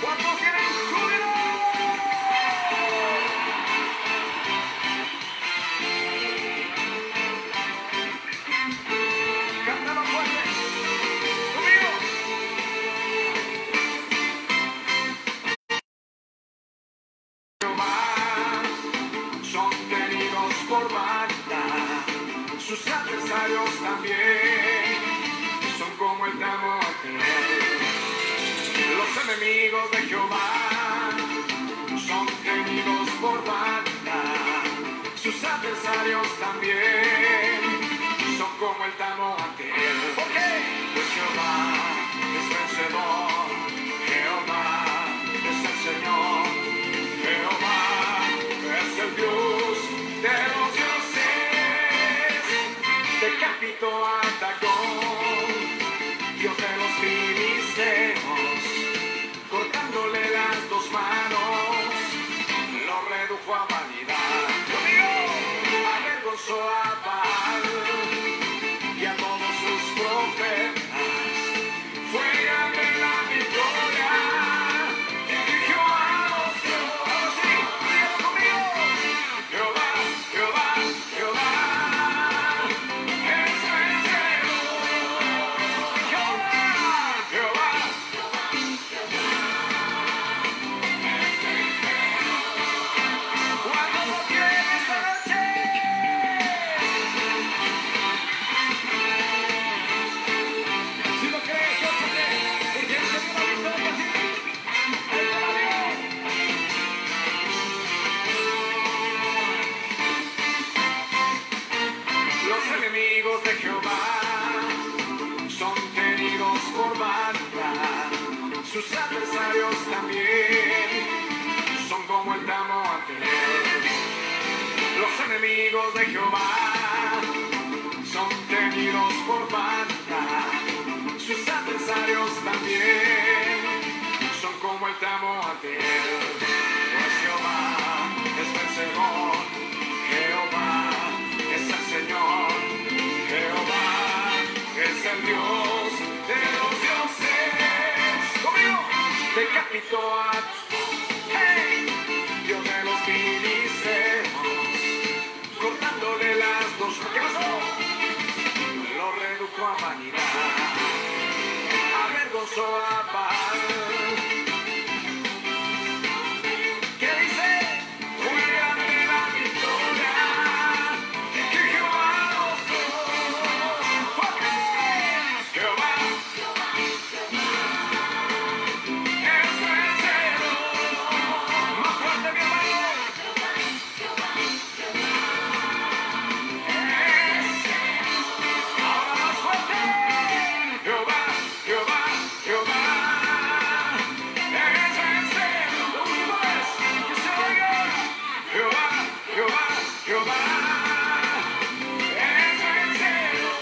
¿Cuántos tienen júbilo? Cántalo fuerte. Conmigo. Jehová son tenidos por banda, sus adversarios también son como el tamote. Los enemigos de Jehová son tenidos por banda, sus adversarios también son como el tamote. ¿Por qué? Pues Jehová es vencedor, Jehová es el Señor, Jehová es el Dios de los dioses. Decapitó a Dagón, Dios de los filisteos, cortándole las dos manos, lo redujo a vanidad. Lo mío avergonzó a Baal y a todos sus profetas. Fue grande la victoria, dirigió a los dioses. Sí, dígalo conmigo. Jehová, Jehová, Jehová es vencedor. Jehová, Jehová. ¿Cuántos lo tienen esta noche? Si lo crees, yo sé, porque Él tiene una victoria así. Él te la dio. Los enemigos de Jehová son tenidos por banda, sus adversarios también son como el tamote. Los enemigos de Jehová son tenidos por banda, sus adversarios también son como el tamote. Pues Jehová es vencedor, Jehová es el Señor, Jehová es el Dios de los dioses. Conmigo, decapitó a Dios de los filisteos, cortándole las dos. ¿Qué pasó? Lo redujo a vanidad, avergonzó a Baal. ¿Qué dice? Fue grande la victoria que Jehová nos dio. ¡Fuerte! Jehová es vencedor. Más fuerte, mi hermano. Ahora más fuerte. Jehová, Jehová, Jehová es vencedor. Lo último es que se oiga. Jehová, Jehová, Jehová es vencedor.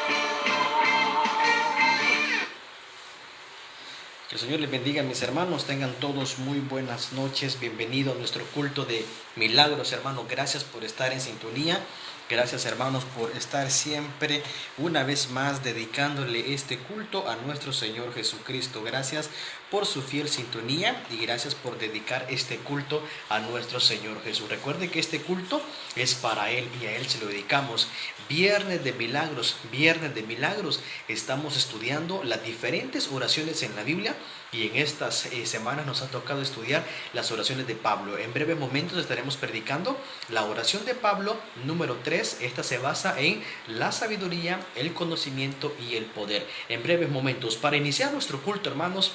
Que el Señor les bendiga, mis hermanos. Tengan todos muy buenas noches. Bienvenido a nuestro culto de milagros, hermanos. Gracias por estar en sintonía. Gracias, hermanos, por estar siempre una vez más dedicándole este culto a nuestro Señor Jesucristo. Gracias por su fiel sintonía y gracias por dedicar este culto a nuestro Señor Jesús. Recuerde que este culto es para Él y a Él se lo dedicamos. Viernes de milagros, viernes de milagros. Estamos estudiando las diferentes oraciones en la Biblia y en estas semanas nos ha tocado estudiar las oraciones de Pablo. En breves momentos estaremos predicando la oración de Pablo número 3. Esta se basa en la sabiduría, el conocimiento y el poder. En breves momentos, para iniciar nuestro culto, hermanos,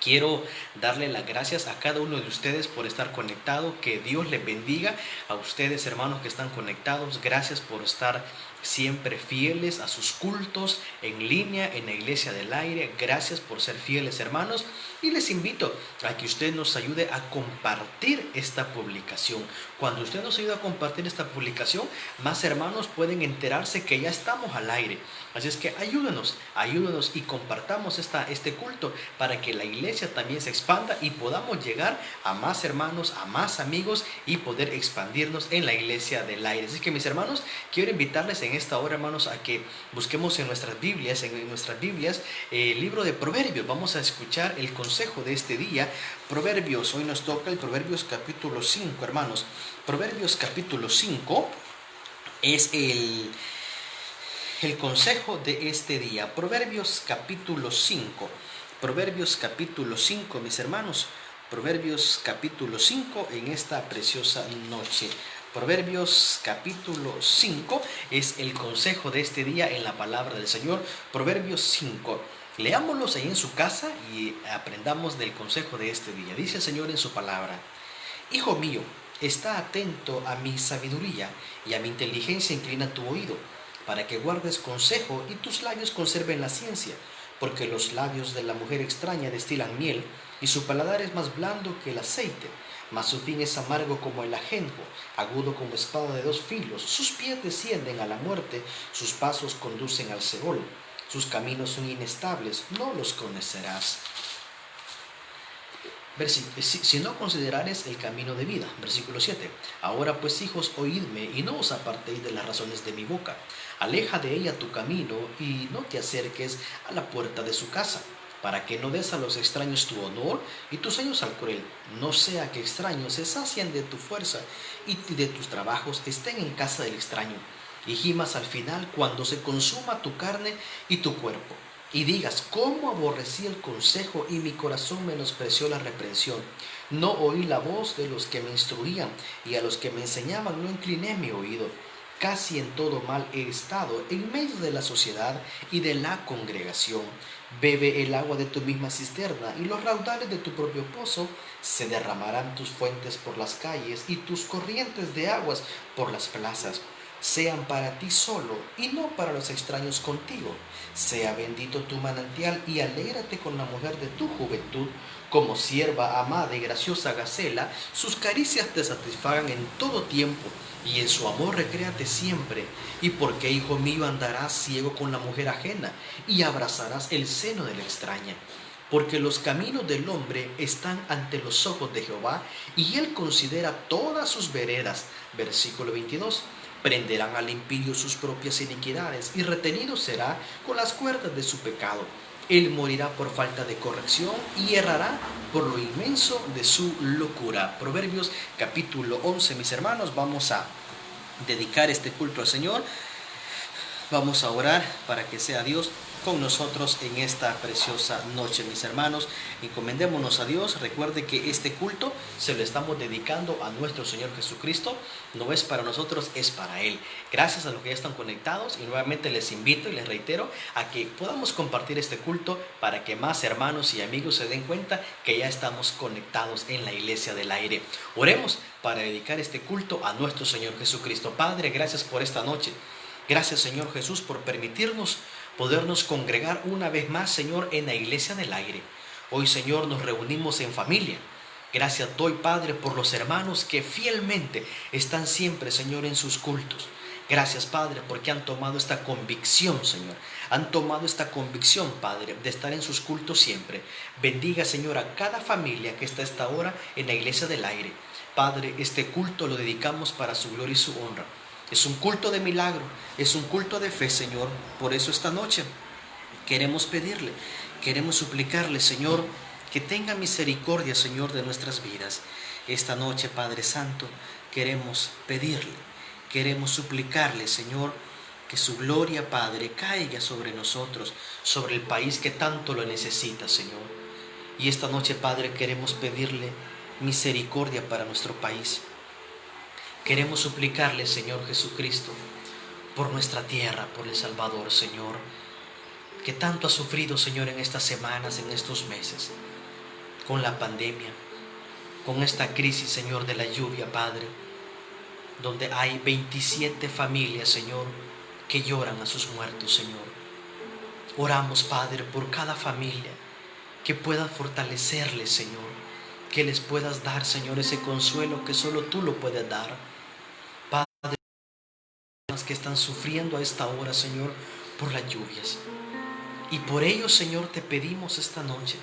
quiero darle las gracias a cada uno de ustedes por estar conectado. Que Dios les bendiga a ustedes, hermanos, que están conectados. Gracias por estar siempre fieles a sus cultos en línea en la Iglesia del Aire. Gracias por ser fieles, hermanos. Y les invito a que usted nos ayude a compartir esta publicación. Cuando usted nos ayuda a compartir esta publicación, más hermanos pueden enterarse que ya estamos al aire. Así es que ayúdenos y compartamos este culto para que la iglesia también se expanda y podamos llegar a más hermanos, a más amigos y poder expandirnos en la Iglesia del Aire. Así que, mis hermanos, quiero invitarles en en esta hora, hermanos, a que busquemos en nuestras Biblias, el libro de Proverbios. Vamos a escuchar el consejo de este día. Proverbios, hoy nos toca el Proverbios capítulo 5, hermanos. Proverbios capítulo 5 es el consejo de este día. Proverbios capítulo 5. Proverbios capítulo 5, mis hermanos. Proverbios capítulo 5 en esta preciosa noche. Proverbios capítulo 5 es el consejo de este día en la palabra del Señor. Proverbios 5. Leámoslos ahí en su casa y aprendamos del consejo de este día. Dice el Señor en su palabra: Hijo mío, está atento a mi sabiduría y a mi inteligencia inclina tu oído, para que guardes consejo y tus labios conserven la ciencia, porque los labios de la mujer extraña destilan miel, y su paladar es más blando que el aceite, mas su fin es amargo como el ajenjo, agudo como espada de dos filos. Sus pies descienden a la muerte, sus pasos conducen al Seol. Sus caminos son inestables, no los conocerás. Si no considerares el camino de vida. Versículo 7. Ahora pues, hijos, oídme, y no os apartéis de las razones de mi boca. Aleja de ella tu camino, y no te acerques a la puerta de su casa, para que no des a los extraños tu honor y tus años al cruel. No sea que extraños se sacien de tu fuerza, y de tus trabajos estén en casa del extraño, y gimas al final cuando se consuma tu carne y tu cuerpo. Y digas: ¿cómo aborrecí el consejo y mi corazón menospreció la reprensión? No oí la voz de los que me instruían, y a los que me enseñaban no incliné mi oído. Casi en todo mal he estado, en medio de la sociedad y de la congregación. Bebe el agua de tu misma cisterna, y los raudales de tu propio pozo. Se derramarán tus fuentes por las calles, y tus corrientes de aguas por las plazas. Sean para ti solo, y no para los extraños contigo. Sea bendito tu manantial, y alégrate con la mujer de tu juventud. Como sierva amada y graciosa gacela, sus caricias te satisfagan en todo tiempo, y en su amor recréate siempre. ¿Y por qué, hijo mío, andarás ciego con la mujer ajena, y abrazarás el seno de la extraña? Porque los caminos del hombre están ante los ojos de Jehová, y él considera todas sus veredas. Versículo 22. Prenderán al impío sus propias iniquidades, y retenido será con las cuerdas de su pecado. Él morirá por falta de corrección, y errará por lo inmenso de su locura. Proverbios capítulo 11, mis hermanos. Vamos a dedicar este culto al Señor. Vamos a orar para que sea Dios con nosotros en esta preciosa noche, mis hermanos. Encomendémonos a Dios. Recuerde que este culto se lo estamos dedicando a nuestro Señor Jesucristo. No es para nosotros, es para Él. Gracias a los que ya están conectados, y nuevamente les invito y les reitero a que podamos compartir este culto para que más hermanos y amigos se den cuenta que ya estamos conectados en la iglesia del aire. Oremos para dedicar este culto a nuestro Señor Jesucristo. Padre, gracias por esta noche. Gracias, Señor Jesús, por permitirnos podernos congregar una vez más, Señor, en la iglesia del aire. Hoy, Señor, nos reunimos en familia. Gracias doy, Padre, por los hermanos que fielmente están siempre, Señor, en sus cultos. Gracias, Padre, porque han tomado esta convicción, Señor. Han tomado esta convicción, Padre, de estar en sus cultos siempre. Bendiga, Señor, a cada familia que está a esta hora en la iglesia del aire. Padre, este culto lo dedicamos para su gloria y su honra. Es un culto de milagro, es un culto de fe, Señor. Por eso esta noche queremos pedirle, queremos suplicarle, Señor, que tenga misericordia, Señor, de nuestras vidas. Esta noche, Padre Santo, queremos pedirle, queremos suplicarle, Señor, que su gloria, Padre, caiga sobre nosotros, sobre el país que tanto lo necesita, Señor. Y esta noche, Padre, queremos pedirle misericordia para nuestro país. Queremos suplicarle, Señor Jesucristo, por nuestra tierra, por El Salvador, Señor, que tanto ha sufrido, Señor, en estas semanas, en estos meses, con la pandemia, con esta crisis, Señor, de la lluvia, Padre, donde hay 27 familias, Señor, que lloran a sus muertos, Señor. Oramos, Padre, por cada familia, que puedas fortalecerles, Señor, que les puedas dar, Señor, ese consuelo que solo tú lo puedes dar. Padre, que están sufriendo a esta hora, Señor, por las lluvias. Y por ello, Señor, te pedimos esta noche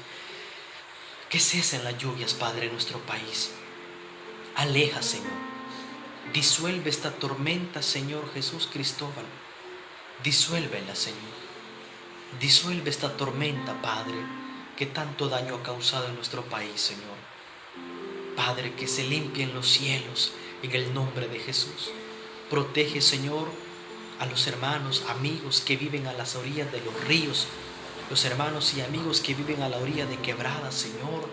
que cesen las lluvias, Padre, en nuestro país. Aleja, Señor. Disuelve esta tormenta, Señor Jesús Cristóbal. Disuélvela, Señor. Disuelve esta tormenta, Padre, que tanto daño ha causado en nuestro país, Señor. Padre, que se limpien los cielos en el nombre de Jesús. Protege, Señor, a los hermanos, amigos que viven a las orillas de los ríos, los hermanos y amigos que viven a la orilla de quebradas, Señor,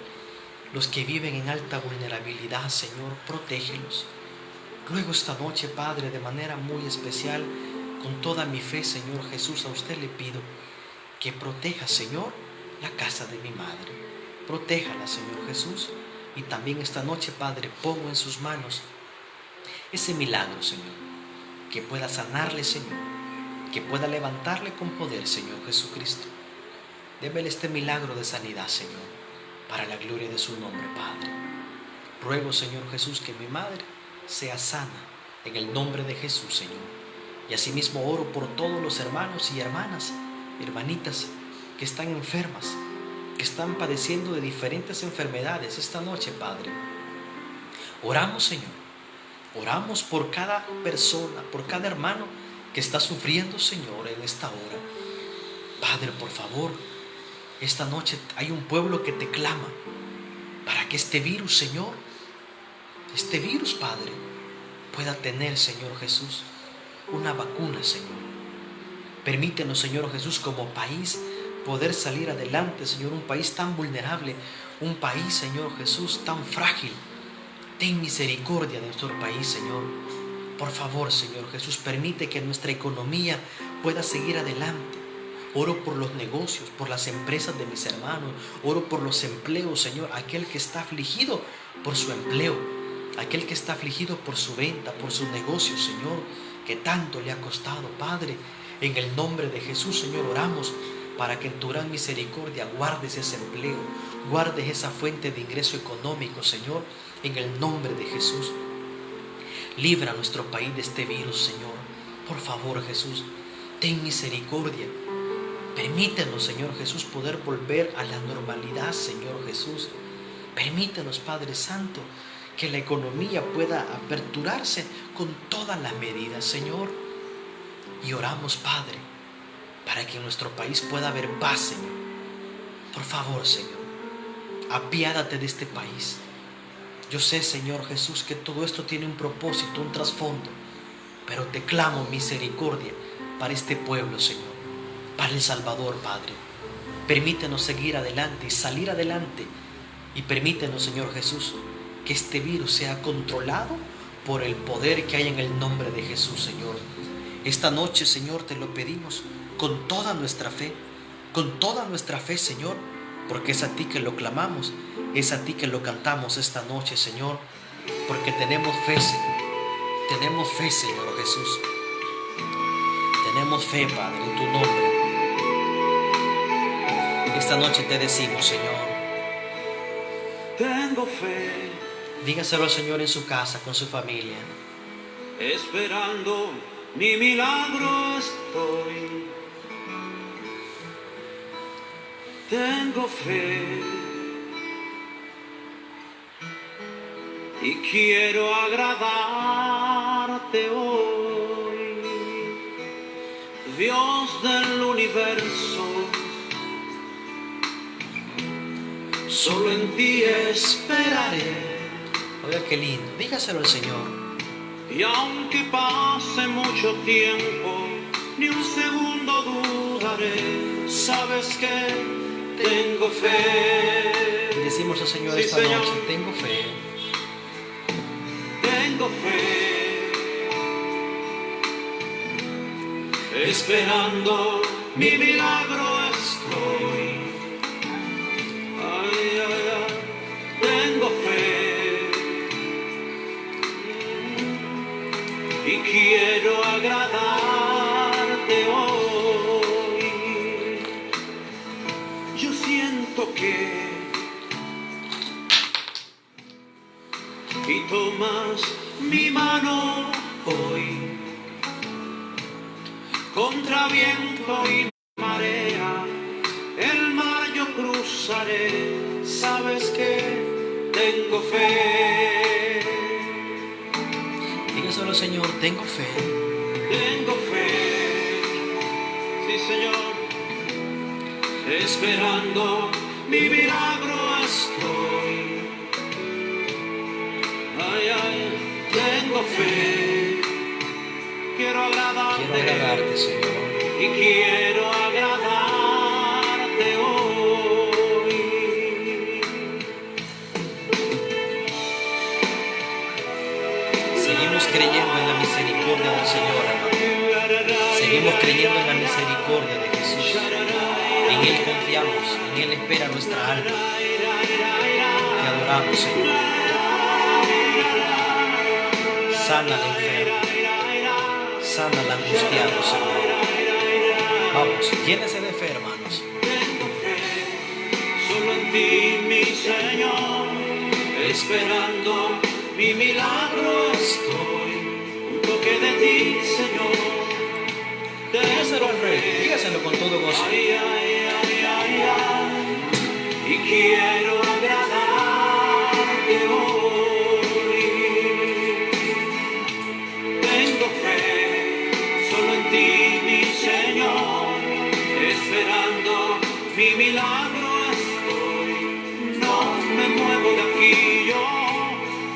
los que viven en alta vulnerabilidad, Señor, protégelos. Luego esta noche, Padre, de manera muy especial, con toda mi fe, Señor Jesús, a usted le pido que proteja, Señor, la casa de mi madre. Protéjala, Señor Jesús. Y también esta noche, Padre, pongo en sus manos ese milagro, Señor, que pueda sanarle, Señor, que pueda levantarle con poder, Señor Jesucristo. Démele este milagro de sanidad, Señor, para la gloria de su nombre, Padre. Ruego, Señor Jesús, que mi madre sea sana en el nombre de Jesús, Señor. Y asimismo oro por todos los hermanos y hermanas, hermanitas que están enfermas, que están padeciendo de diferentes enfermedades esta noche, Padre. Oramos, Señor. Oramos por cada persona, por cada hermano que está sufriendo, Señor, en esta hora. Padre, por favor, esta noche hay un pueblo que te clama para que este virus, Señor, este virus, Padre, pueda tener, Señor Jesús, una vacuna, Señor. Permítenos, Señor Jesús, como país poder salir adelante, Señor, un país tan vulnerable, un país, Señor Jesús, tan frágil. Ten misericordia de nuestro país, Señor. Por favor, Señor Jesús, permite que nuestra economía pueda seguir adelante. Oro por los negocios, por las empresas de mis hermanos. Oro por los empleos, Señor. Aquel que está afligido por su empleo, aquel que está afligido por su venta, por sus negocios, Señor, que tanto le ha costado, Padre. En el nombre de Jesús, Señor, oramos para que en tu gran misericordia guardes ese empleo, guardes esa fuente de ingreso económico, Señor, en el nombre de Jesús. Libra a nuestro país de este virus, Señor. Por favor, Jesús, ten misericordia. Permítenos, Señor Jesús, poder volver a la normalidad, Señor Jesús. Permítenos, Padre Santo, que la economía pueda aperturarse con todas las medidas, Señor. Y oramos, Padre, para que en nuestro país pueda haber paz, Señor. Por favor, Señor, apiádate de este país. Yo sé, Señor Jesús, que todo esto tiene un propósito, un trasfondo, pero te clamo misericordia para este pueblo, Señor, para El Salvador, Padre. Permítenos seguir adelante y salir adelante, y permítenos, Señor Jesús, que este virus sea controlado por el poder que hay en el nombre de Jesús, Señor. Esta noche, Señor, te lo pedimos con toda nuestra fe, Señor, porque es a ti que lo clamamos, es a ti que lo cantamos esta noche, Señor, porque tenemos fe, Señor. Tenemos fe, Señor Jesús. Tenemos fe, Padre, en tu nombre. Esta noche te decimos, Señor. Tengo fe, Dígaselo al Señor en su casa, con su familia. esperando mi milagro estoy. Tengo fe y quiero agradarte hoy, Dios del universo. Solo en ti esperaré. Oiga, qué lindo. Dígaselo al Señor. Y aunque pase mucho tiempo, ni un segundo dudaré. Sabes que tengo fe. Y decimos al Señor Sí, esta Señor. noche, tengo fe. Tengo fe, esperando mi milagro estoy. Ay, ay, ay, tengo fe y quiero agradarte hoy. Yo siento que y tomas mi mano hoy, contra viento y marea, el mar yo cruzaré. Sabes que tengo fe, Dígaselo al Señor, tengo fe. tengo fe, Señor, esperando mi milagro estoy. Ay, ay, tengo fe, quiero agradarte, Señor. y quiero agradarte hoy. Seguimos creyendo en la misericordia del Señor, hermano. Seguimos creyendo en la misericordia de Jesús. En Él confiamos, en Él espera nuestra alma. Te adoramos, Señor. Sana al enfermo, sana al angustiado, Señor. Vamos, llénese de fe, hermanos. Tengo fe, solo en ti, mi Señor, esperando mi milagro estoy. Un toque de ti, Señor. Dígaselo al Rey, dígaselo con todo gozo. Ay, ay, ay, ay, ay, y quiero agradarte hoy. Tengo fe, solo en ti, mi Señor, esperando mi milagro estoy. No me muevo de aquí, yo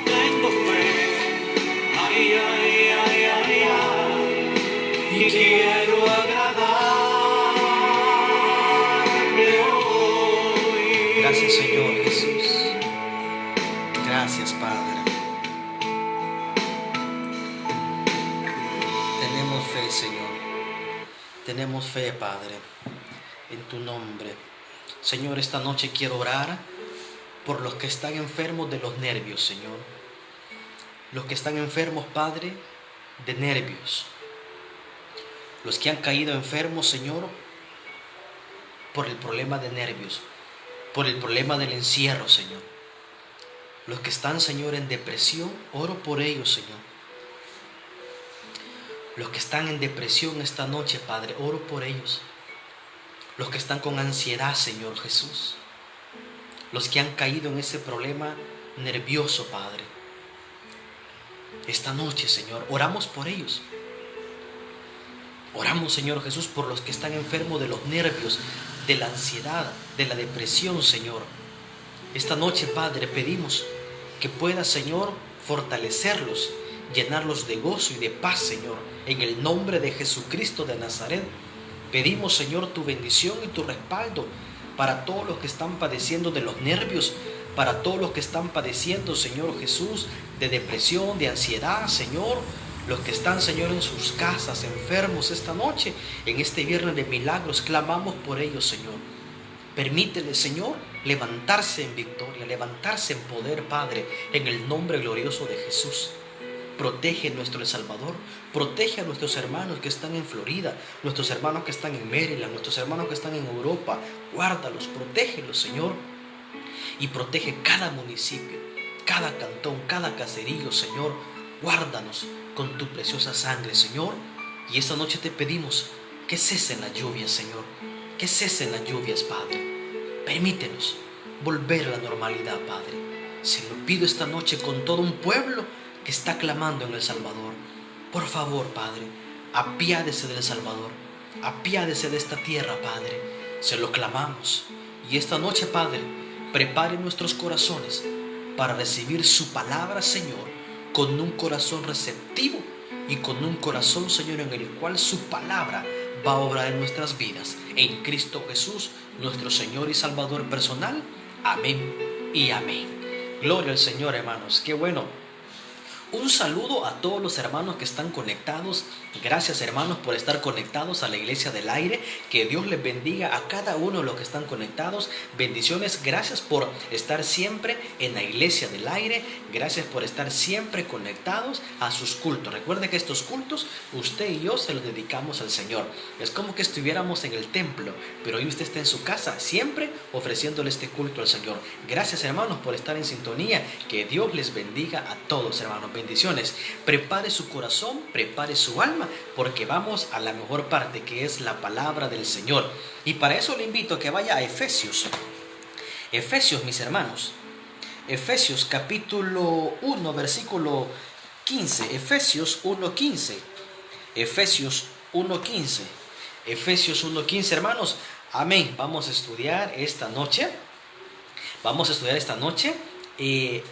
tengo fe. Ay, ay, ay, ay, ay, y quiero agradarte hoy. Gracias, Señor Jesús. Gracias, Padre. Tenemos fe, Señor. Tenemos fe, Padre, en tu nombre. Señor, esta noche quiero orar por los que están enfermos de los nervios, Señor. Los que están enfermos, Padre, de nervios. Los que han caído enfermos, Señor, por el problema de nervios, por el problema del encierro, Señor. Los que están, Señor, en depresión, oro por ellos, Señor. Los que están en depresión esta noche, Padre, oro por ellos. Los que están con ansiedad, Señor Jesús. Los que han caído en ese problema nervioso, Padre. Esta noche, Señor, oramos por ellos. Oramos, Señor Jesús, por los que están enfermos de los nervios, de la ansiedad, de la depresión, Señor. Esta noche, Padre, pedimos que puedas, Señor, fortalecerlos, llenarlos de gozo y de paz, Señor, en el nombre de Jesucristo de Nazaret. Pedimos, Señor, tu bendición y tu respaldo para todos los que están padeciendo de los nervios, para todos los que están padeciendo, Señor Jesús, de depresión, de ansiedad, Señor. Los que están, Señor, en sus casas, enfermos esta noche, en este viernes de milagros, clamamos por ellos, Señor. Permítele, Señor, levantarse en victoria, levantarse en poder, Padre, en el nombre glorioso de Jesús. Protege a nuestro El Salvador, protege a nuestros hermanos que están en Florida, nuestros hermanos que están en Maryland, nuestros hermanos que están en Europa. Guárdalos, protégelos, Señor. Y protege cada municipio, cada cantón, cada caserío, Señor. Guárdanos con tu preciosa sangre, Señor. Y esta noche te pedimos que cesen las lluvias, Señor. Que cesen las lluvias, Padre. Permítenos volver a la normalidad, Padre. Se lo pido esta noche con todo un pueblo que está clamando en El Salvador. Por favor, Padre, apiádese del Salvador. Apiádese de esta tierra, Padre. Se lo clamamos. Y esta noche, Padre, prepare nuestros corazones para recibir su palabra, Señor, con un corazón receptivo y con un corazón, Señor, en el cual su palabra va a obrar en nuestras vidas. En Cristo Jesús, nuestro Señor y Salvador personal. Amén y amén. Gloria al Señor, hermanos. Qué bueno. Un saludo a todos los hermanos que están conectados. Gracias, hermanos, por estar conectados a la Iglesia del Aire. Que Dios les bendiga a cada uno de los que están conectados. Bendiciones. Gracias por estar siempre en la Iglesia del Aire. Gracias por estar siempre conectados a sus cultos. Recuerde que estos cultos, usted y yo se los dedicamos al Señor. Es como que estuviéramos en el templo, pero hoy usted está en su casa, siempre ofreciéndole este culto al Señor. Gracias, hermanos, por estar en sintonía. Que Dios les bendiga a todos, hermanos. Bendiciones. Prepare su corazón, prepare su alma, porque vamos a la mejor parte, que es la palabra del Señor. Y para eso le invito a que vaya a Efesios. Efesios, mis hermanos. Efesios capítulo 1, versículo 15. Efesios 1:15. Efesios 1:15. Efesios 1:15, hermanos. Amén. Vamos a estudiar esta noche.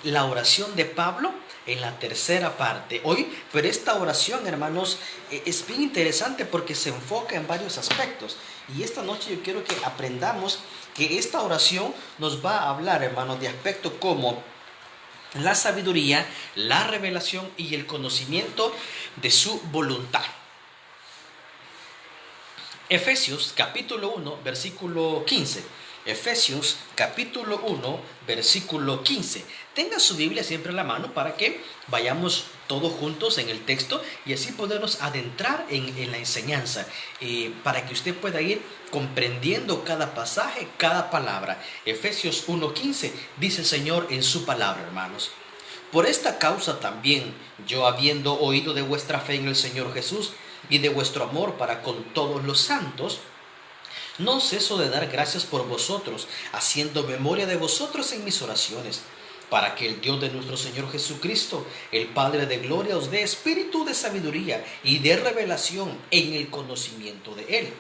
La oración de Pablo en la tercera parte. Hoy, pero esta oración, hermanos, es bien interesante porque se enfoca en varios aspectos. Y esta noche yo quiero que aprendamos que esta oración nos va a hablar, hermanos, de aspectos como la sabiduría, la revelación y el conocimiento de su voluntad. Efesios capítulo 1, versículo 15. Efesios capítulo 1, versículo 15. Tenga su Biblia siempre en la mano para que vayamos todos juntos en el texto y así podernos adentrar en la enseñanza, para que usted pueda ir comprendiendo cada pasaje, cada palabra. Efesios 1:15 dice el Señor en su palabra, hermanos. Por esta causa también, yo habiendo oído de vuestra fe en el Señor Jesús y de vuestro amor para con todos los santos, no ceso de dar gracias por vosotros, haciendo memoria de vosotros en mis oraciones, para que el Dios de nuestro Señor Jesucristo, el Padre de gloria, os dé espíritu de sabiduría y de revelación en el conocimiento de Él,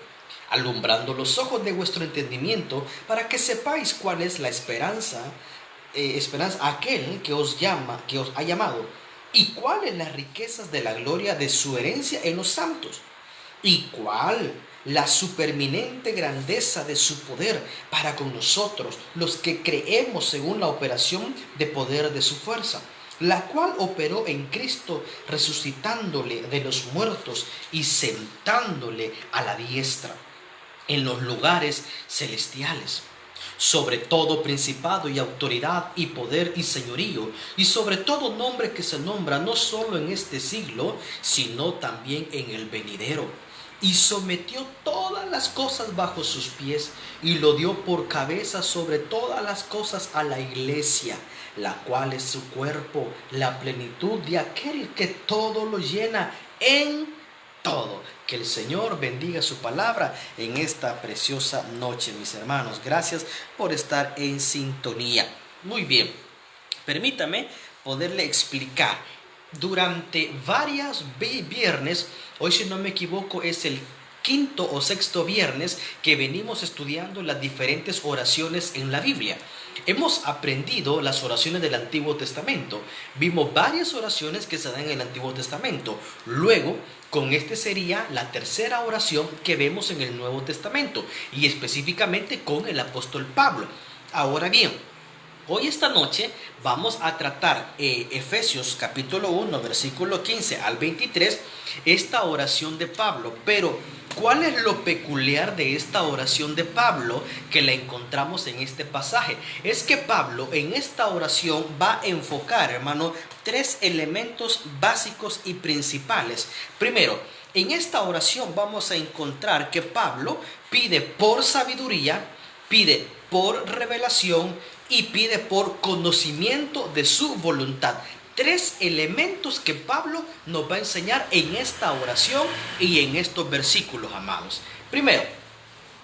alumbrando los ojos de vuestro entendimiento, para que sepáis cuál es la esperanza aquel que os ha llamado, y cuáles las riquezas de la gloria de su herencia en los santos, y cuál la superminente grandeza de su poder para con nosotros, los que creemos según la operación de poder de su fuerza, la cual operó en Cristo, resucitándole de los muertos y sentándole a la diestra en los lugares celestiales, sobre todo principado y autoridad y poder y señorío, y sobre todo nombre que se nombra no solo en este siglo, sino también en el venidero. Y sometió todas las cosas bajo sus pies, y lo dio por cabeza sobre todas las cosas a la iglesia, la cual es su cuerpo, la plenitud de aquel que todo lo llena en todo. Que el Señor bendiga su palabra en esta preciosa noche, mis hermanos. Gracias por estar en sintonía. Muy bien, permítame poderle explicar. Durante varios viernes, hoy si no me equivoco es el quinto o sexto viernes que venimos estudiando las diferentes oraciones en la Biblia. Hemos aprendido las oraciones del Antiguo Testamento. Vimos varias oraciones que se dan en el Antiguo Testamento. Luego, con este sería la tercera oración que vemos en el Nuevo Testamento, y específicamente con el apóstol Pablo. Ahora bien, hoy esta noche vamos a tratar Efesios capítulo 1, versículo 15 al 23, esta oración de Pablo. Pero, ¿cuál es lo peculiar de esta oración de Pablo que la encontramos en este pasaje? Es que Pablo en esta oración va a enfocar, hermano, tres elementos básicos y principales. Primero, en esta oración vamos a encontrar que Pablo pide por sabiduría, pide por revelación y pide por conocimiento de su voluntad. Tres elementos que Pablo nos va a enseñar en esta oración y en estos versículos, amados. Primero,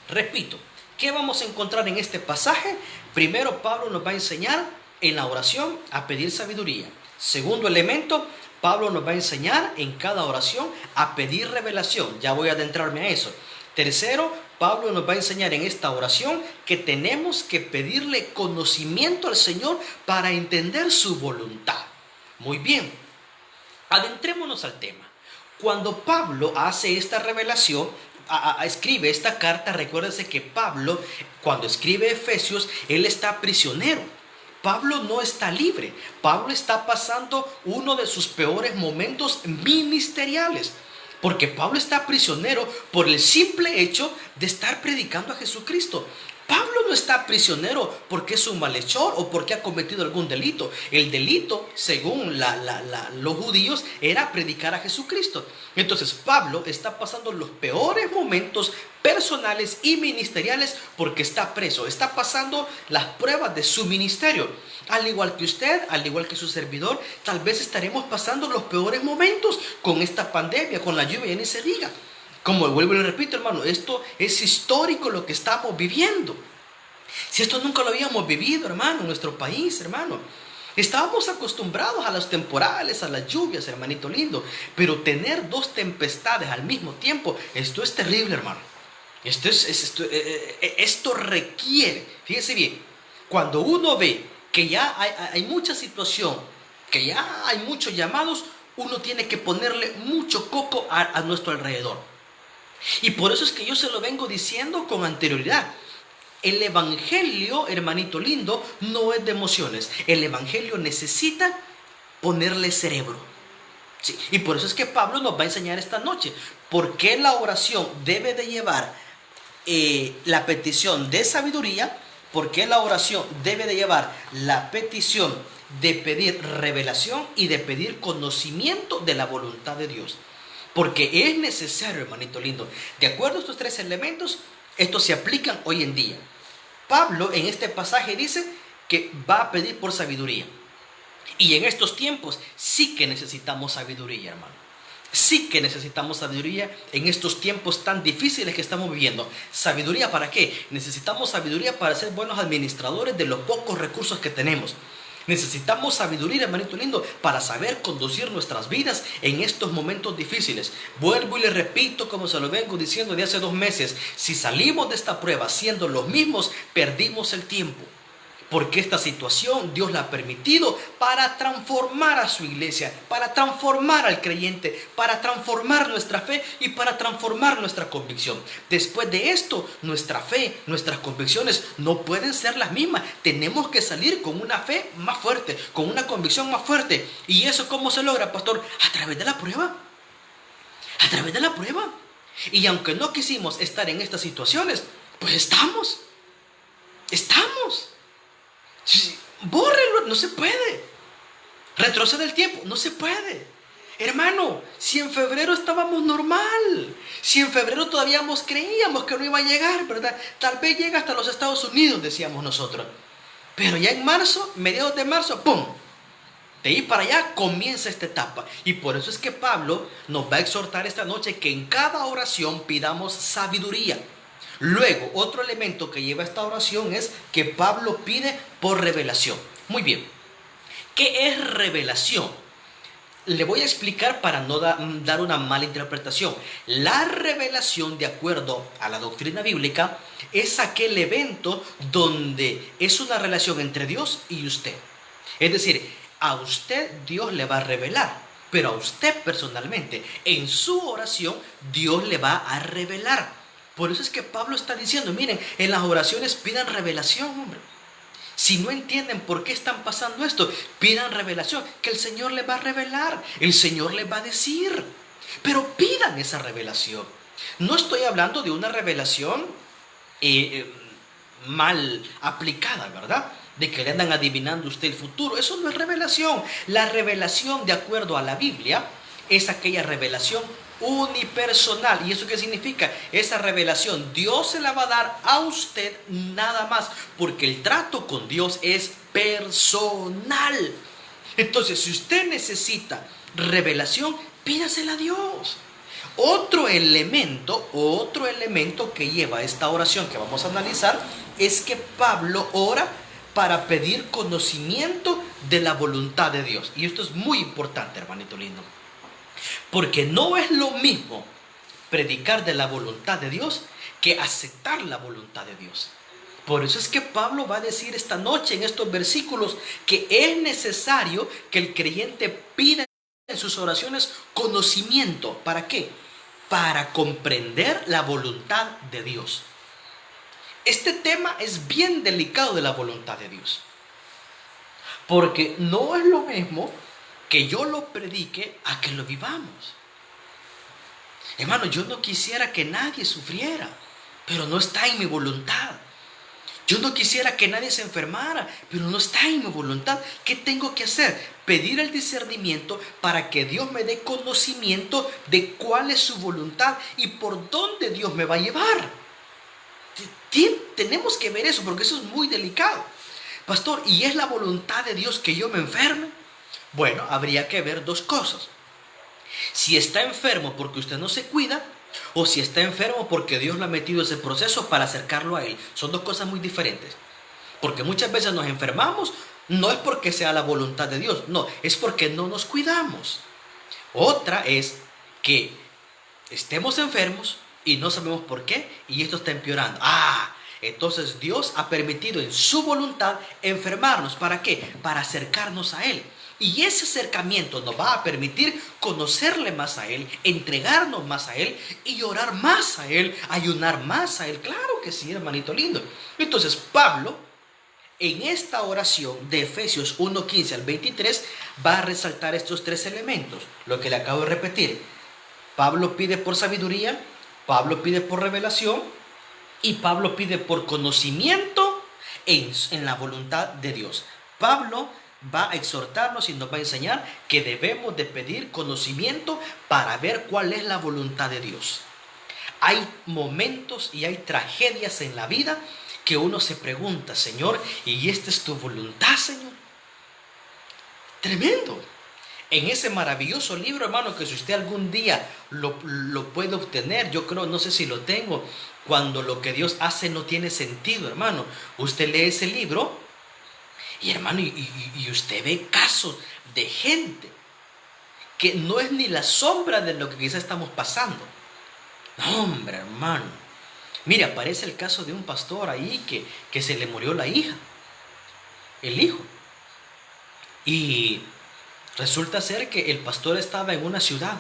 repito, ¿qué vamos a encontrar en este pasaje? Primero, Pablo nos va a enseñar en la oración a pedir sabiduría. Segundo elemento, Pablo nos va a enseñar en cada oración a pedir revelación. Ya voy a adentrarme a eso. Tercero, Pablo nos va a enseñar en esta oración que tenemos que pedirle conocimiento al Señor para entender su voluntad. Muy bien, adentrémonos al tema. Cuando Pablo hace esta revelación, escribe esta carta, recuérdense que Pablo, cuando escribe Efesios, él está prisionero. Pablo no está libre. Pablo está pasando uno de sus peores momentos ministeriales, porque Pablo está prisionero por el simple hecho de estar predicando a Jesucristo. Pablo no está prisionero porque es un malhechor o porque ha cometido algún delito. El delito, según los judíos, era predicar a Jesucristo. Entonces Pablo está pasando los peores momentos personales y ministeriales porque está preso. Está pasando las pruebas de su ministerio. Al igual que usted, al igual que su servidor, tal vez estaremos pasando los peores momentos con esta pandemia, con la lluvia, ya ni se diga. Como vuelvo y le repito, hermano, esto es histórico lo que estamos viviendo. Si esto nunca lo habíamos vivido, hermano, en nuestro país, hermano. Estábamos acostumbrados a los temporales, a las lluvias, hermanito lindo. Pero tener dos tempestades al mismo tiempo, esto es terrible, hermano. Esto requiere, fíjese bien, cuando uno ve que ya hay mucha situación, que ya hay muchos llamados, uno tiene que ponerle mucho coco a nuestro alrededor. Y por eso es que yo se lo vengo diciendo con anterioridad. El evangelio, hermanito lindo, no es de emociones. El evangelio necesita ponerle cerebro. Sí, y por eso es que Pablo nos va a enseñar esta noche por qué la oración debe de llevar la petición de sabiduría, por qué la oración debe de llevar la petición de pedir revelación y de pedir conocimiento de la voluntad de Dios. Porque es necesario, hermanito lindo. De acuerdo a estos tres elementos, estos se aplican hoy en día. Pablo en este pasaje dice que va a pedir por sabiduría. Y en estos tiempos sí que necesitamos sabiduría, hermano. Sí que necesitamos sabiduría en estos tiempos tan difíciles que estamos viviendo. ¿Sabiduría para qué? Necesitamos sabiduría para ser buenos administradores de los pocos recursos que tenemos. Necesitamos sabiduría, hermanito lindo, para saber conducir nuestras vidas en estos momentos difíciles. Vuelvo y le repito, como se lo vengo diciendo de hace 2 meses, si salimos de esta prueba siendo los mismos, perdimos el tiempo. Porque esta situación Dios la ha permitido para transformar a su iglesia, para transformar al creyente, para transformar nuestra fe y para transformar nuestra convicción. Después de esto, nuestra fe, nuestras convicciones no pueden ser las mismas. Tenemos que salir con una fe más fuerte, con una convicción más fuerte. ¿Y eso cómo se logra, pastor? A través de la prueba. A través de la prueba. Y aunque no quisimos estar en estas situaciones, pues estamos. Bórrelo, no se puede. Retrocede el tiempo, no se puede. Hermano, si en febrero estábamos normal, si en febrero todavía creíamos que no iba a llegar, ¿verdad? Tal vez llega hasta los Estados Unidos, decíamos nosotros. Pero ya en marzo, mediados de marzo, ¡pum! De ahí para allá comienza esta etapa. Y por eso es que Pablo nos va a exhortar esta noche que en cada oración pidamos sabiduría. Luego, otro elemento que lleva esta oración es que Pablo pide por revelación. Muy bien, ¿qué es revelación? Le voy a explicar para no dar una mala interpretación. La revelación, de acuerdo a la doctrina bíblica, es aquel evento donde es una relación entre Dios y usted. Es decir, a usted Dios le va a revelar, pero a usted personalmente, en su oración, Dios le va a revelar. Por eso es que Pablo está diciendo, miren, en las oraciones pidan revelación, hombre. Si no entienden por qué están pasando esto, pidan revelación, que el Señor les va a revelar, el Señor les va a decir. Pero pidan esa revelación. No estoy hablando de una revelación mal aplicada, ¿verdad? De que le andan adivinando usted el futuro. Eso no es revelación. La revelación, de acuerdo a la Biblia, es aquella revelación unipersonal. ¿Y eso qué significa? Esa revelación Dios se la va a dar a usted nada más, porque el trato con Dios es personal. Entonces, si usted necesita revelación, pídasela a Dios. Otro elemento que lleva esta oración que vamos a analizar es que Pablo ora para pedir conocimiento de la voluntad de Dios. Y esto es muy importante, hermanito lindo. Porque no es lo mismo predicar de la voluntad de Dios que aceptar la voluntad de Dios. Por eso es que Pablo va a decir esta noche en estos versículos que es necesario que el creyente pida en sus oraciones conocimiento. ¿Para qué? Para comprender la voluntad de Dios. Este tema es bien delicado de la voluntad de Dios. Porque no es lo mismo que yo lo predique a que lo vivamos. Hermano, yo no quisiera que nadie sufriera, pero no está en mi voluntad. Yo no quisiera que nadie se enfermara, pero no está en mi voluntad. ¿Qué tengo que hacer? Pedir el discernimiento para que Dios me dé conocimiento de cuál es su voluntad y por dónde Dios me va a llevar. Tenemos que ver eso, porque eso es muy delicado. Pastor, ¿y es la voluntad de Dios que yo me enferme? Bueno, habría que ver dos cosas. Si está enfermo porque usted no se cuida, o si está enfermo porque Dios lo ha metido en ese proceso para acercarlo a Él. Son dos cosas muy diferentes. Porque muchas veces nos enfermamos, no es porque sea la voluntad de Dios, no, es porque no nos cuidamos. Otra es que estemos enfermos y no sabemos por qué, y esto está empeorando. Entonces Dios ha permitido en su voluntad enfermarnos. ¿Para qué? Para acercarnos a Él. Y ese acercamiento nos va a permitir conocerle más a Él, entregarnos más a Él y orar más a Él, ayunar más a Él. Claro que sí, hermanito lindo. Entonces Pablo, en esta oración de Efesios 1:15 al 23, va a resaltar estos tres elementos, lo que le acabo de repetir. Pablo pide por sabiduría, Pablo pide por revelación y Pablo pide por conocimiento en la voluntad de Dios. Pablo va a exhortarnos y nos va a enseñar que debemos de pedir conocimiento para ver cuál es la voluntad de Dios. Hay momentos y hay tragedias en la vida que uno se pregunta, Señor, ¿y esta es tu voluntad, Señor? Tremendo. En ese maravilloso libro, hermano, que si usted algún día lo puede obtener, yo creo, no sé si lo tengo, cuando lo que Dios hace no tiene sentido, hermano. Usted lee ese libro y, hermano, y usted ve casos de gente que no es ni la sombra de lo que quizás estamos pasando. No, hombre, hermano. Mire, aparece el caso de un pastor ahí que se le murió la hija, el hijo. Y resulta ser que el pastor estaba en una ciudad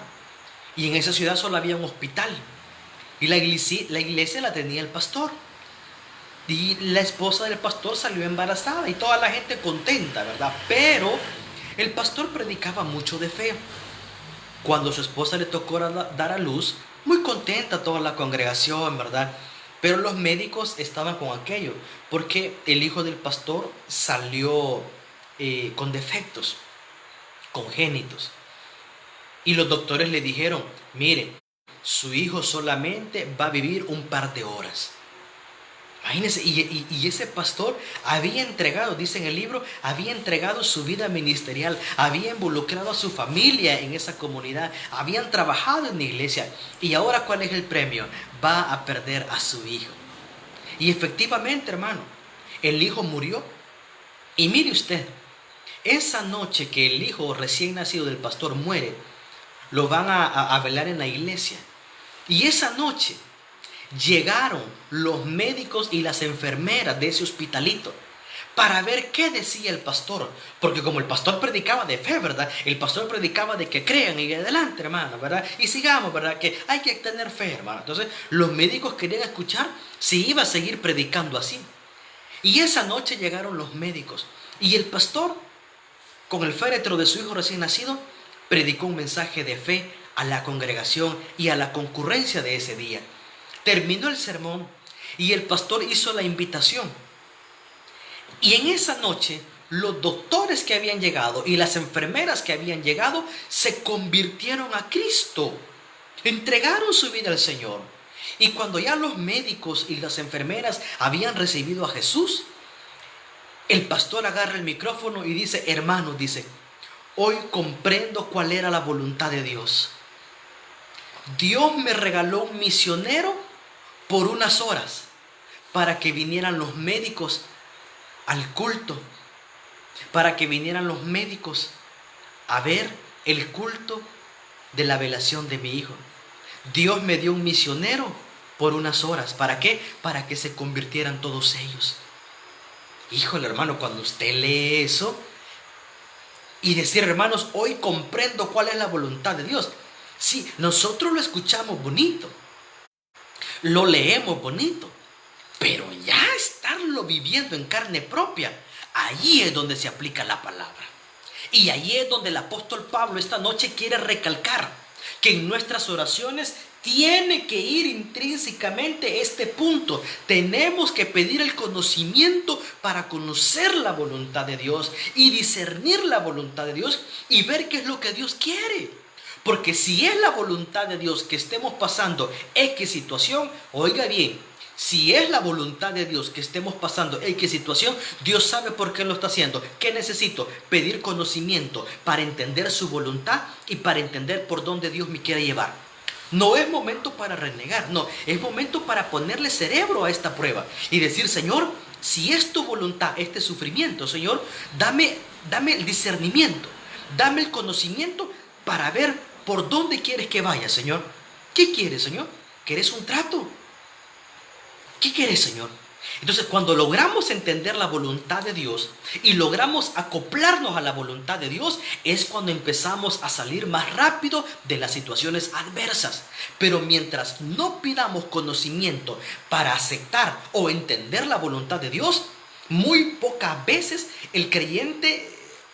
y en esa ciudad solo había un hospital. Y la iglesia la tenía el pastor. Y la esposa del pastor salió embarazada y toda la gente contenta, ¿verdad? Pero el pastor predicaba mucho de fe. Cuando su esposa le tocó dar a luz, muy contenta toda la congregación, ¿verdad? Pero los médicos estaban con aquello, porque el hijo del pastor salió con defectos congénitos. Y los doctores le dijeron, mire, su hijo solamente va a vivir un par de horas. Imagínense, y ese pastor había entregado, dice en el libro, había entregado su vida ministerial, había involucrado a su familia en esa comunidad, habían trabajado en la iglesia. Y ahora, ¿cuál es el premio? Va a perder a su hijo. Y efectivamente, hermano, el hijo murió. Y mire usted, esa noche que el hijo recién nacido del pastor muere, lo van a velar en la iglesia. Y esa noche llegaron los médicos y las enfermeras de ese hospitalito para ver qué decía el pastor. Porque como el pastor predicaba de fe, ¿verdad? El pastor predicaba de que crean y adelante, hermano, ¿verdad? Y sigamos, ¿verdad? Que hay que tener fe, hermano. Entonces los médicos querían escuchar si iba a seguir predicando así. Y esa noche llegaron los médicos y el pastor, con el féretro de su hijo recién nacido, predicó un mensaje de fe a la congregación y a la concurrencia de ese día. Terminó el sermón y el pastor hizo la invitación. Y en esa noche, los doctores que habían llegado y las enfermeras que habían llegado se convirtieron a Cristo. Entregaron su vida al Señor. Y cuando ya los médicos y las enfermeras habían recibido a Jesús, el pastor agarra el micrófono y dice, hermanos, dice, hoy comprendo cuál era la voluntad de Dios. Dios me regaló un misionero por unas horas para que vinieran los médicos al culto, para que vinieran los médicos a ver el culto de la velación de mi hijo. Dios me dio un misionero por unas horas. ¿Para qué? Para que se convirtieran todos ellos. Híjole, hermano, cuando usted lee eso y decir, hermanos, hoy comprendo cuál es la voluntad de Dios. Sí, nosotros lo escuchamos bonito, lo leemos bonito, pero ya estarlo viviendo en carne propia, allí es donde se aplica la palabra. Y allí es donde el apóstol Pablo esta noche quiere recalcar que en nuestras oraciones tiene que ir intrínsecamente este punto. Tenemos que pedir el conocimiento para conocer la voluntad de Dios y discernir la voluntad de Dios y ver qué es lo que Dios quiere. Porque si es la voluntad de Dios que estemos pasando X situación, oiga bien, si es la voluntad de Dios que estemos pasando X situación, Dios sabe por qué lo está haciendo. ¿Qué necesito? Pedir conocimiento para entender su voluntad y para entender por dónde Dios me quiere llevar. No es momento para renegar, no, es momento para ponerle cerebro a esta prueba y decir, Señor, si es tu voluntad este sufrimiento, Señor, dame el discernimiento, dame el conocimiento para ver por dónde quieres que vaya, Señor. ¿Qué quieres, Señor? ¿Querés un trato? ¿Qué querés, Señor? Entonces, cuando logramos entender la voluntad de Dios y logramos acoplarnos a la voluntad de Dios, es cuando empezamos a salir más rápido de las situaciones adversas. Pero mientras no pidamos conocimiento para aceptar o entender la voluntad de Dios, muy pocas veces el creyente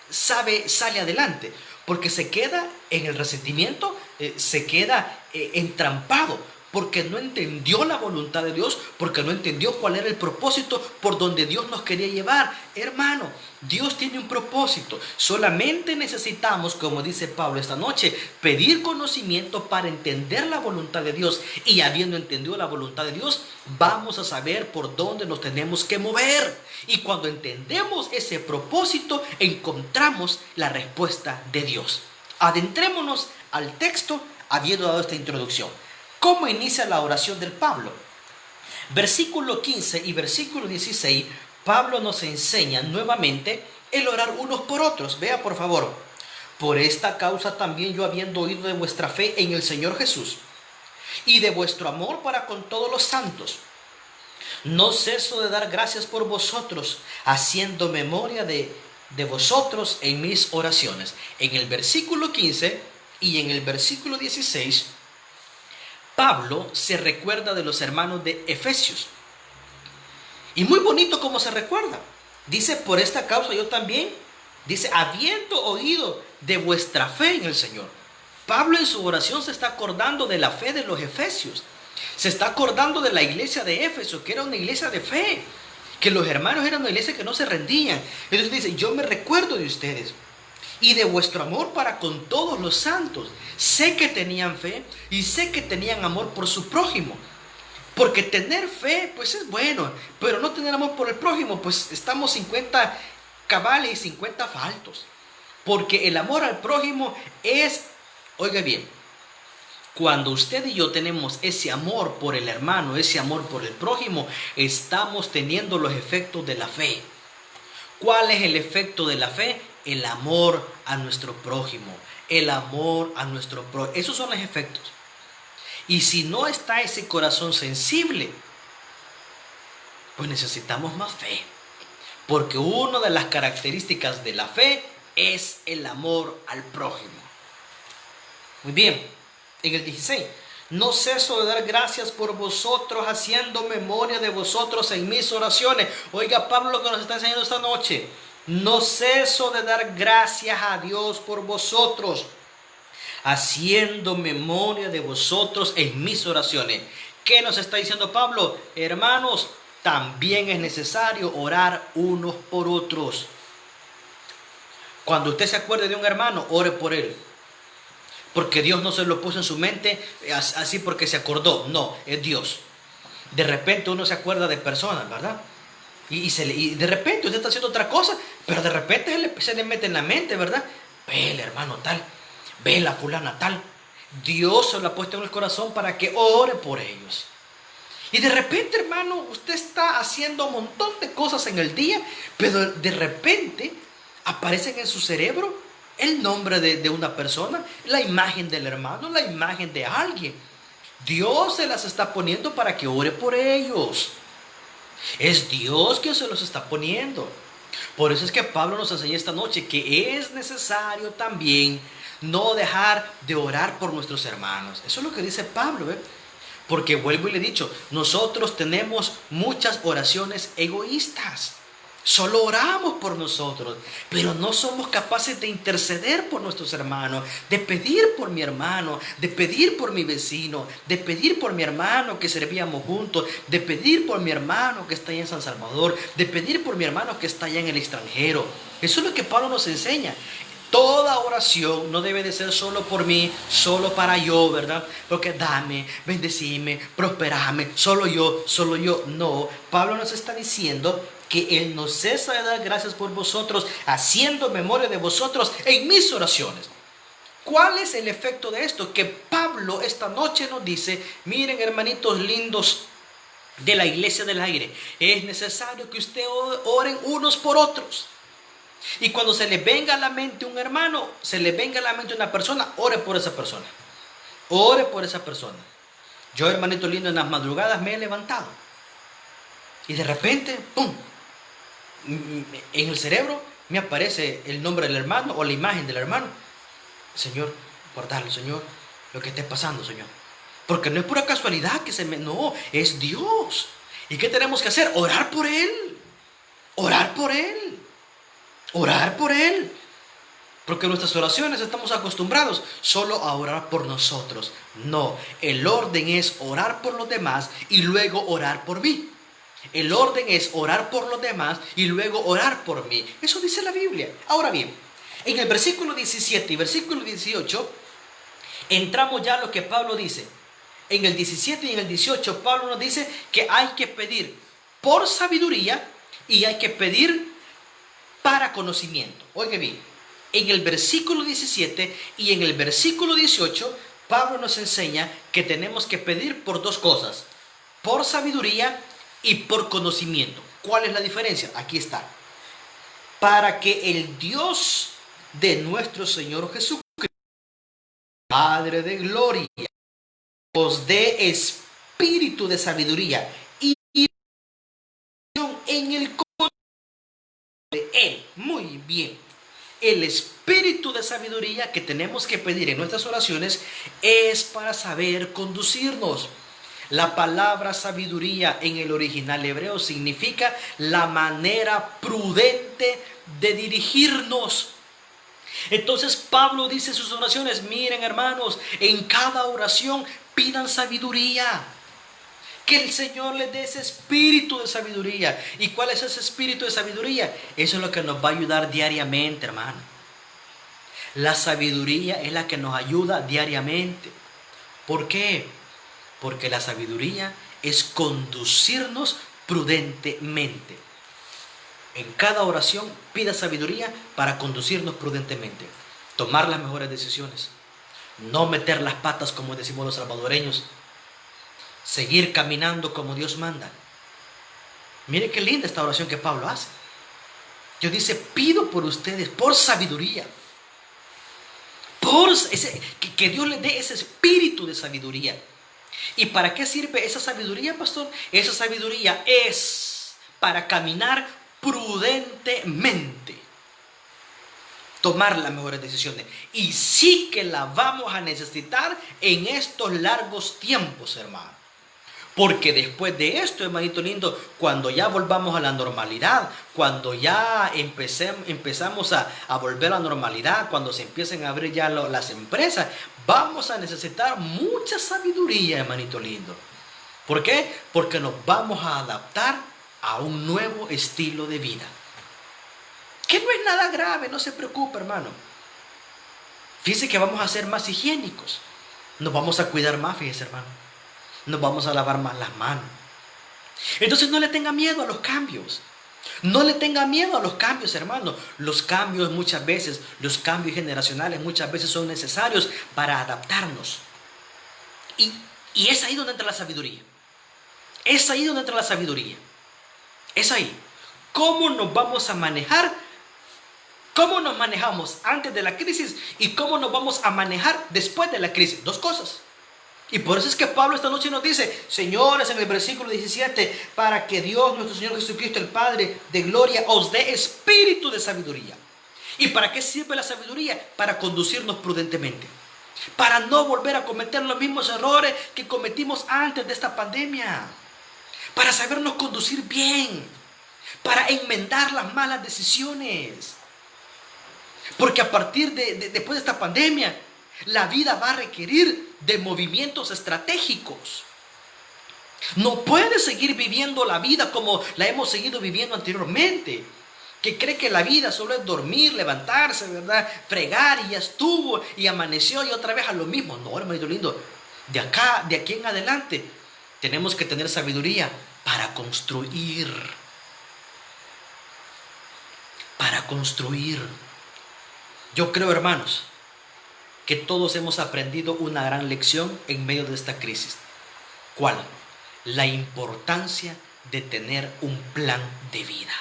sale adelante, porque se queda en el resentimiento, se queda entrampado, porque no entendió la voluntad de Dios, porque no entendió cuál era el propósito por donde Dios nos quería llevar. Hermano, Dios tiene un propósito. Solamente necesitamos, como dice Pablo esta noche, pedir conocimiento para entender la voluntad de Dios. Y habiendo entendido la voluntad de Dios, vamos a saber por dónde nos tenemos que mover. Y cuando entendemos ese propósito, encontramos la respuesta de Dios. Adentrémonos al texto habiendo dado esta introducción. ¿Cómo inicia la oración del Pablo? Versículo 15 y versículo 16, Pablo nos enseña nuevamente el orar unos por otros. Vea por favor. Por esta causa también yo, habiendo oído de vuestra fe en el Señor Jesús y de vuestro amor para con todos los santos, no ceso de dar gracias por vosotros, haciendo memoria de vosotros en mis oraciones. En el versículo 15 y en el versículo 16, Pablo se recuerda de los hermanos de Efesios. Y muy bonito como se recuerda. Dice, por esta causa yo también, dice, habiendo oído de vuestra fe en el Señor. Pablo en su oración se está acordando de la fe de los efesios. Se está acordando de la iglesia de Éfeso, que era una iglesia de fe. Que los hermanos eran una iglesia que no se rendían. Entonces dice, yo me recuerdo de ustedes y de vuestro amor para con todos los santos. Sé que tenían fe y sé que tenían amor por su prójimo. Porque tener fe, pues es bueno, pero no tener amor por el prójimo, pues estamos 50 cabales y 50 faltos. Porque el amor al prójimo es, oiga bien, cuando usted y yo tenemos ese amor por el hermano, ese amor por el prójimo, estamos teniendo los efectos de la fe. ¿Cuál es el efecto de la fe? El amor a nuestro prójimo, el amor a nuestro prójimo. Esos son los efectos. Y si no está ese corazón sensible, pues necesitamos más fe. Porque una de las características de la fe es el amor al prójimo. Muy bien, en el 16. No ceso de dar gracias por vosotros, haciendo memoria de vosotros en mis oraciones. Oiga Pablo lo que nos está enseñando esta noche. No ceso de dar gracias a Dios por vosotros, haciendo memoria de vosotros en mis oraciones. ¿Qué nos está diciendo Pablo? Hermanos, también es necesario orar unos por otros. Cuando usted se acuerde de un hermano, ore por él. Porque Dios no se lo puso en su mente así porque se acordó. No, es Dios. De repente uno se acuerda de personas, ¿verdad? Y de repente usted está haciendo otra cosa, pero de repente se le mete en la mente, ¿verdad? Ve el hermano tal, ve la fulana tal. Dios se lo ha puesto en el corazón para que ore por ellos. Y de repente, hermano, usted está haciendo un montón de cosas en el día, pero de repente aparecen en su cerebro el nombre de una persona, la imagen del hermano, la imagen de alguien. Dios se las está poniendo para que ore por ellos. Es Dios quien se los está poniendo. Por eso es que Pablo nos enseña esta noche que es necesario también no dejar de orar por nuestros hermanos. Eso es lo que dice Pablo, ¿eh? Porque vuelvo y le he dicho, nosotros tenemos muchas oraciones egoístas. Solo oramos por nosotros, pero no somos capaces de interceder por nuestros hermanos, de pedir por mi hermano, de pedir por mi vecino, de pedir por mi hermano que servíamos juntos, de pedir por mi hermano que está allá en San Salvador, de pedir por mi hermano que está allá en el extranjero. Eso es lo que Pablo nos enseña. Toda oración no debe de ser solo por mí, solo para yo, ¿verdad? Porque dame, bendecime, prosperame, solo yo. No, Pablo nos está diciendo que Él no cesa de dar gracias por vosotros, haciendo memoria de vosotros en mis oraciones. ¿Cuál es el efecto de esto? Que Pablo esta noche nos dice, miren hermanitos lindos de la iglesia del aire, es necesario que ustedes oren unos por otros. Y cuando se le venga a la mente un hermano, se le venga a la mente una persona, ore por esa persona. Ore por esa persona. Yo, hermanito lindo, en las madrugadas me he levantado y de repente, ¡pum!, en el cerebro me aparece el nombre del hermano o la imagen del hermano. Señor, guardalo, Señor, lo que esté pasando, Señor. Porque no es pura casualidad que no, es Dios. ¿Y qué tenemos que hacer? Orar por Él. Orar por Él. Orar por Él. Porque en nuestras oraciones estamos acostumbrados solo a orar por nosotros. No, el orden es orar por los demás y luego orar por mí. El orden es orar por los demás y luego orar por mí. Eso dice la Biblia. Ahora bien, en el versículo 17 y versículo 18 entramos ya a lo que Pablo dice. En el 17 y en el 18 Pablo nos dice que hay que pedir por sabiduría y hay que pedir para conocimiento. Oiga bien, en el versículo 17 y en el versículo 18 Pablo nos enseña que tenemos que pedir por dos cosas: por sabiduría y por conocimiento. ¿Cuál es la diferencia? Aquí está. Para que el Dios de nuestro Señor Jesucristo, Padre de gloria, os dé espíritu de sabiduría y en el corazón de Él. Muy bien. El espíritu de sabiduría que tenemos que pedir en nuestras oraciones es para saber conducirnos. La palabra sabiduría en el original hebreo significa la manera prudente de dirigirnos. Entonces Pablo dice en sus oraciones: miren, hermanos, en cada oración pidan sabiduría. Que el Señor les dé ese espíritu de sabiduría. ¿Y cuál es ese espíritu de sabiduría? Eso es lo que nos va a ayudar diariamente, hermano. La sabiduría es la que nos ayuda diariamente. ¿Por qué? Porque la sabiduría es conducirnos prudentemente. En cada oración pida sabiduría para conducirnos prudentemente. Tomar las mejores decisiones. No meter las patas, como decimos los salvadoreños. Seguir caminando como Dios manda. Mire qué linda esta oración que Pablo hace. Dios dice: pido por ustedes, por sabiduría. Que Dios les dé ese espíritu de sabiduría. ¿Y para qué sirve esa sabiduría, pastor? Esa sabiduría es para caminar prudentemente. Tomar las mejores decisiones. Y sí que la vamos a necesitar en estos largos tiempos, hermano. Porque después de esto, hermanito lindo, cuando ya volvamos a la normalidad, cuando ya empezamos a volver a la normalidad, cuando se empiecen a abrir ya las empresas, vamos a necesitar mucha sabiduría, hermanito lindo. ¿Por qué? Porque nos vamos a adaptar a un nuevo estilo de vida. Que no es nada grave, no se preocupe, hermano. Fíjese que vamos a ser más higiénicos. Nos vamos a cuidar más, fíjese, hermano. Nos vamos a lavar más las manos. Entonces no le tenga miedo a los cambios. No le tenga miedo a los cambios, hermano. Los cambios muchas veces, los cambios generacionales muchas veces son necesarios para adaptarnos. Y es ahí donde entra la sabiduría. Es ahí donde entra la sabiduría. Es ahí. ¿Cómo nos vamos a manejar? ¿Cómo nos manejamos antes de la crisis y cómo nos vamos a manejar después de la crisis? Dos cosas. Y por eso es que Pablo esta noche nos dice: señores, en el versículo 17, para que Dios, nuestro Señor Jesucristo, el Padre de gloria, os dé espíritu de sabiduría. ¿Y para qué sirve la sabiduría? Para conducirnos prudentemente. Para no volver a cometer los mismos errores que cometimos antes de esta pandemia. Para sabernos conducir bien. Para enmendar las malas decisiones. Porque a partir después de esta pandemia, la vida va a requerir de movimientos estratégicos. No puede seguir viviendo la vida como la hemos seguido viviendo anteriormente. Que cree que la vida solo es dormir, levantarse, ¿verdad? Fregar y ya estuvo y amaneció y otra vez a lo mismo. No, hermanito lindo. De aquí en adelante, tenemos que tener sabiduría para construir. Para construir. Yo creo, hermanos, que todos hemos aprendido una gran lección en medio de esta crisis. ¿Cuál? La importancia de tener un plan de vida.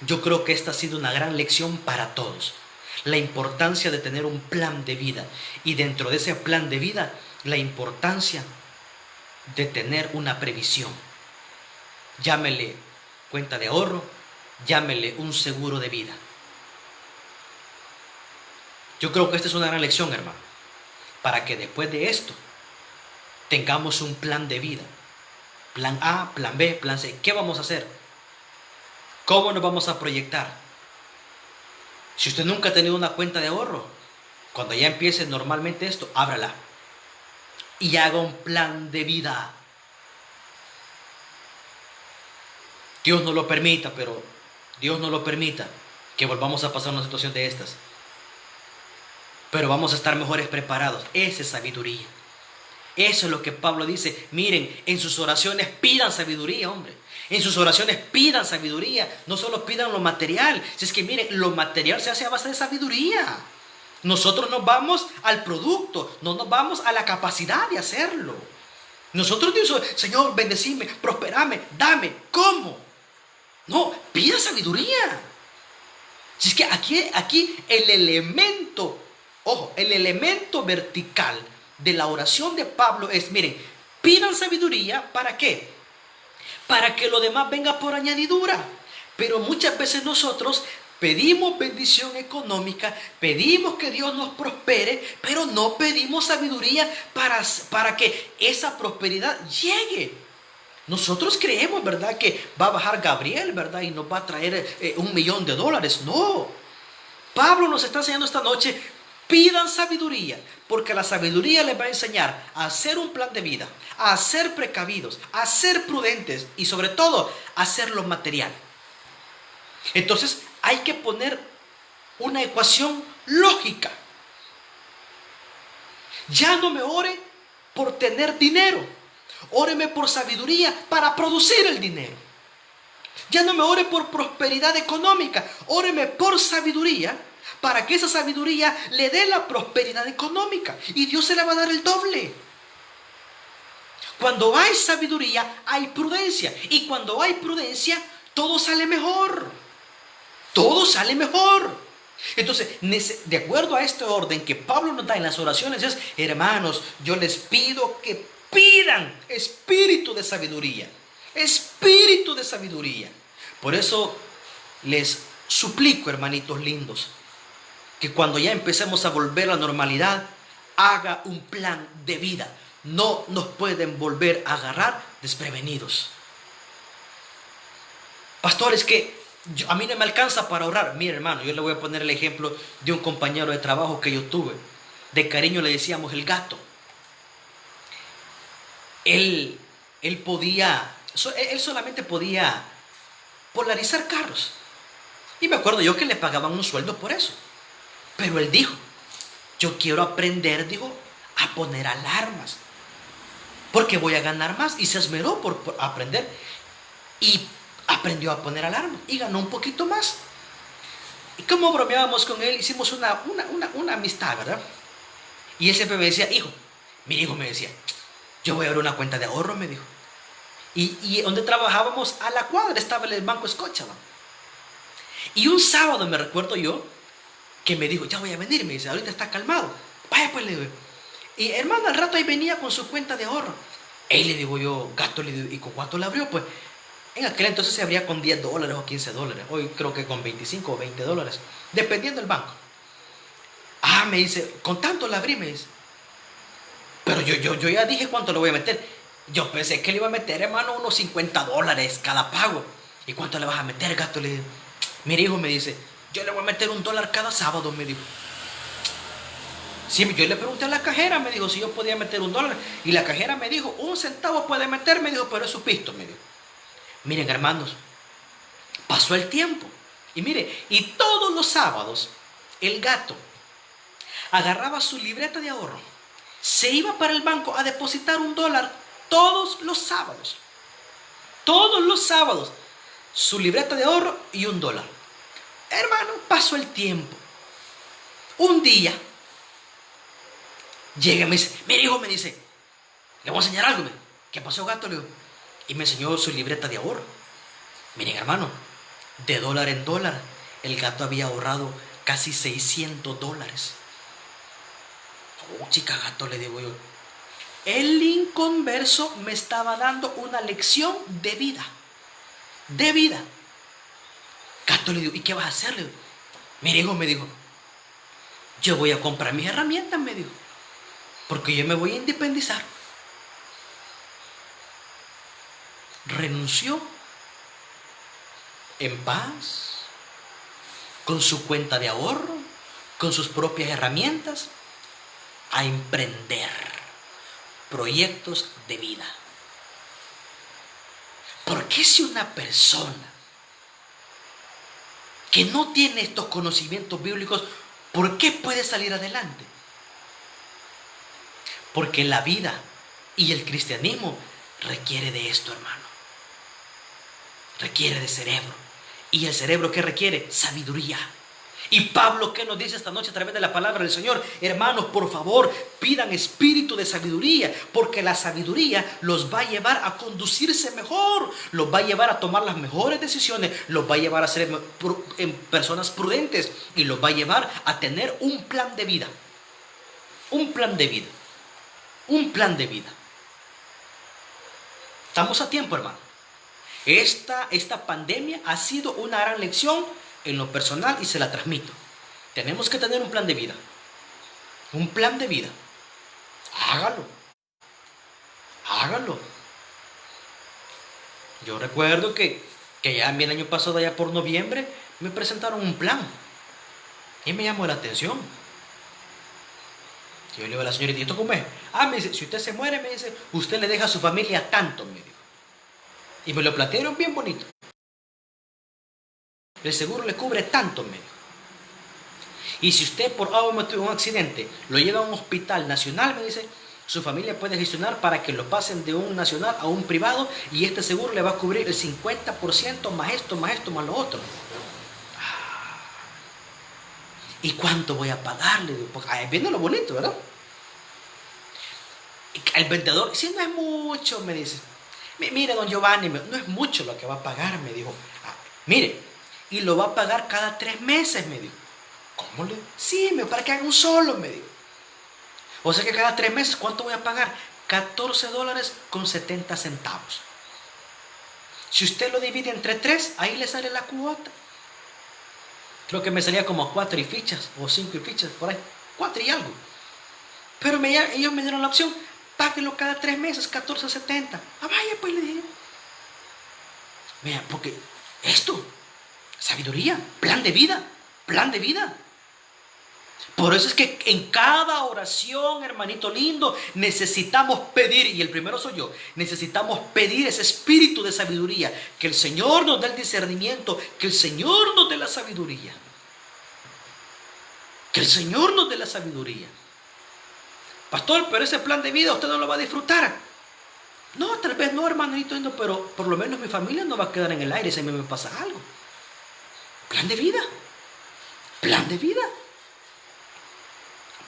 Yo creo que esta ha sido una gran lección para todos. La importancia de tener un plan de vida. Y dentro de ese plan de vida la importancia de tener una previsión. Llámele cuenta de ahorro, llámele un seguro de vida. Yo creo que esta es una gran lección, hermano, para que después de esto tengamos un plan de vida. Plan A, plan B, plan C. ¿Qué vamos a hacer? ¿Cómo nos vamos a proyectar? Si usted nunca ha tenido una cuenta de ahorro, cuando ya empiece normalmente esto, ábrala y haga un plan de vida. Dios no lo permita, pero Dios no lo permita que volvamos a pasar una situación de estas. Pero vamos a estar mejores preparados. Esa es sabiduría. Eso es lo que Pablo dice. Miren, en sus oraciones pidan sabiduría, hombre. En sus oraciones pidan sabiduría. No solo pidan lo material. Si es que miren, lo material se hace a base de sabiduría. Nosotros nos vamos al producto, no nos vamos a la capacidad de hacerlo. Nosotros decimos, Señor, bendecime, prosperame, dame. ¿Cómo? No, pida sabiduría. Si es que aquí el elemento, ojo, el elemento vertical de la oración de Pablo es, miren, pidan sabiduría, ¿para qué? Para que lo demás venga por añadidura. Pero muchas veces nosotros pedimos bendición económica, pedimos que Dios nos prospere, pero no pedimos sabiduría para que esa prosperidad llegue. Nosotros creemos, ¿verdad?, que va a bajar Gabriel, ¿verdad?, y nos va a traer $1,000,000. No. Pablo nos está enseñando esta noche, pidan sabiduría, porque la sabiduría les va a enseñar a hacer un plan de vida, a ser precavidos, a ser prudentes y sobre todo a hacer lo material. Entonces hay que poner una ecuación lógica. Ya no me ore por tener dinero, óreme por sabiduría para producir el dinero. Ya no me ore por prosperidad económica, óreme por sabiduría para que esa sabiduría le dé la prosperidad económica y Dios se le va a dar el doble. Cuando hay sabiduría hay prudencia, y cuando hay prudencia todo sale mejor. Todo sale mejor. Entonces, de acuerdo a este orden que Pablo nos da en las oraciones, es, hermanos, yo les pido que pidan espíritu de sabiduría. Espíritu de sabiduría. Por eso les suplico, hermanitos lindos, que cuando ya empecemos a volver a la normalidad, haga un plan de vida. No nos pueden volver a agarrar desprevenidos. Pastor, es que a mí no me alcanza para ahorrar. Mire, hermano, yo le voy a poner el ejemplo de un compañero de trabajo que yo tuve. De cariño le decíamos el gato. Él solamente podía polarizar carros. Y me acuerdo yo que le pagaban un sueldo por eso. Pero él dijo, yo quiero aprender, dijo, a poner alarmas, porque voy a ganar más. Y se esmeró por aprender. Y aprendió a poner alarmas y ganó un poquito más. Y como bromeábamos con él, hicimos una amistad, ¿verdad? Y él siempre me decía, mi hijo me decía, yo voy a abrir una cuenta de ahorro, me dijo. Y donde trabajábamos, a la cuadra estaba el Banco Scotiabank. Y un sábado me recuerdo yo que me dijo, ya voy a venir, me dice, ahorita está calmado. Vaya pues, le digo. Y hermano, al rato ahí venía con su cuenta de ahorro. Y le digo yo, gato, le digo, ¿y con cuánto la abrió? Pues en aquel entonces se abría con $10 o $15. Hoy creo que con 25 o $20, dependiendo del banco. Me dice, con tanto la abrí, me dice. Pero yo ya dije cuánto le voy a meter. Yo pensé que le iba a meter, hermano, unos $50 cada pago. ¿Y cuánto le vas a meter, gato? Le digo, mire, hijo, me dice, yo le voy a meter $1 cada sábado, me dijo. Sí, yo le pregunté a la cajera, me dijo, si yo podía meter $1. Y la cajera me dijo, 1 centavo puede meter, me dijo, pero es su pisto, me dijo. Miren, hermanos, pasó el tiempo. Y mire, y todos los sábados, el gato agarraba su libreta de ahorro, se iba para el banco a depositar $1 todos los sábados. Todos los sábados, su libreta de ahorro y $1. Hermano, pasó el tiempo. Un día, llega y me dice, mire, hijo, me dice, le voy a enseñar algo. ¿Qué pasó, gato? Le digo. Y me enseñó su libreta de ahorro. Miren, hermano, de dólar en dólar, el gato había ahorrado casi $600. Chica, gato, le digo yo. El inconverso me estaba dando una lección de vida. De vida. Gato le digo, ¿y qué vas a hacer? Le digo, mire, hijo, me dijo, yo voy a comprar mis herramientas, me dijo, porque yo me voy a independizar. Renunció en paz, con su cuenta de ahorro, con sus propias herramientas, a emprender proyectos de vida. ¿Por qué si una persona que no tiene estos conocimientos bíblicos, por qué puede salir adelante? Porque la vida y el cristianismo requiere de esto, hermano. Requiere de cerebro. ¿Y el cerebro qué requiere? Sabiduría. Y Pablo, ¿qué nos dice esta noche a través de la palabra del Señor? Hermanos, por favor, pidan espíritu de sabiduría, porque la sabiduría los va a llevar a conducirse mejor, los va a llevar a tomar las mejores decisiones, los va a llevar a ser personas prudentes y los va a llevar a tener un plan de vida. Un plan de vida. Un plan de vida. Estamos a tiempo, hermano. Esta pandemia ha sido una gran lección en lo personal y se la transmito. Tenemos que tener un plan de vida. Un plan de vida. Hágalo. Hágalo. Yo recuerdo que ya el año pasado, allá por noviembre, me presentaron un plan. Y me llamó la atención. Yo le digo a la señorita, ¿y esto cómo es? Me dice, si usted se muere, me dice, usted le deja a su familia tanto, me dijo. Y me lo plantearon bien bonito. El seguro le cubre tanto, me dijo. Y si usted por un accidente lo lleva a un hospital nacional, me dice, su familia puede gestionar para que lo pasen de un nacional a un privado y este seguro le va a cubrir el 50% más esto, más lo otro. ¿Y cuánto voy a pagarle? Porque ahí viene lo bonito, ¿verdad? El vendedor, si no es mucho, me dice. Mire, don Giovanni, no es mucho lo que va a pagar, me dijo. Mire, y lo va a pagar cada 3 meses, me dijo. ¿Cómo le? Sí, para que haga un solo, me dijo. O sea que cada 3 meses, ¿cuánto voy a pagar? $14.70. Si usted lo divide entre 3, ahí le sale la cuota. Creo que me salía como 4 y fichas, o 5 y fichas, por ahí. 4 y algo. Pero ellos me dieron la opción, páguelo cada 3 meses, $14.70. Vaya, pues le dije. Mira, porque esto, sabiduría, plan de vida, plan de vida. Por eso es que en cada oración, hermanito lindo, necesitamos pedir, y el primero soy yo, necesitamos pedir ese espíritu de sabiduría, que el Señor nos dé el discernimiento, que el Señor nos dé la sabiduría. Que el Señor nos dé la sabiduría. Pastor, pero ese plan de vida usted no lo va a disfrutar. No, tal vez no, hermanito lindo, pero por lo menos mi familia no va a quedar en el aire si a mí me pasa algo. Plan de vida. Plan de vida.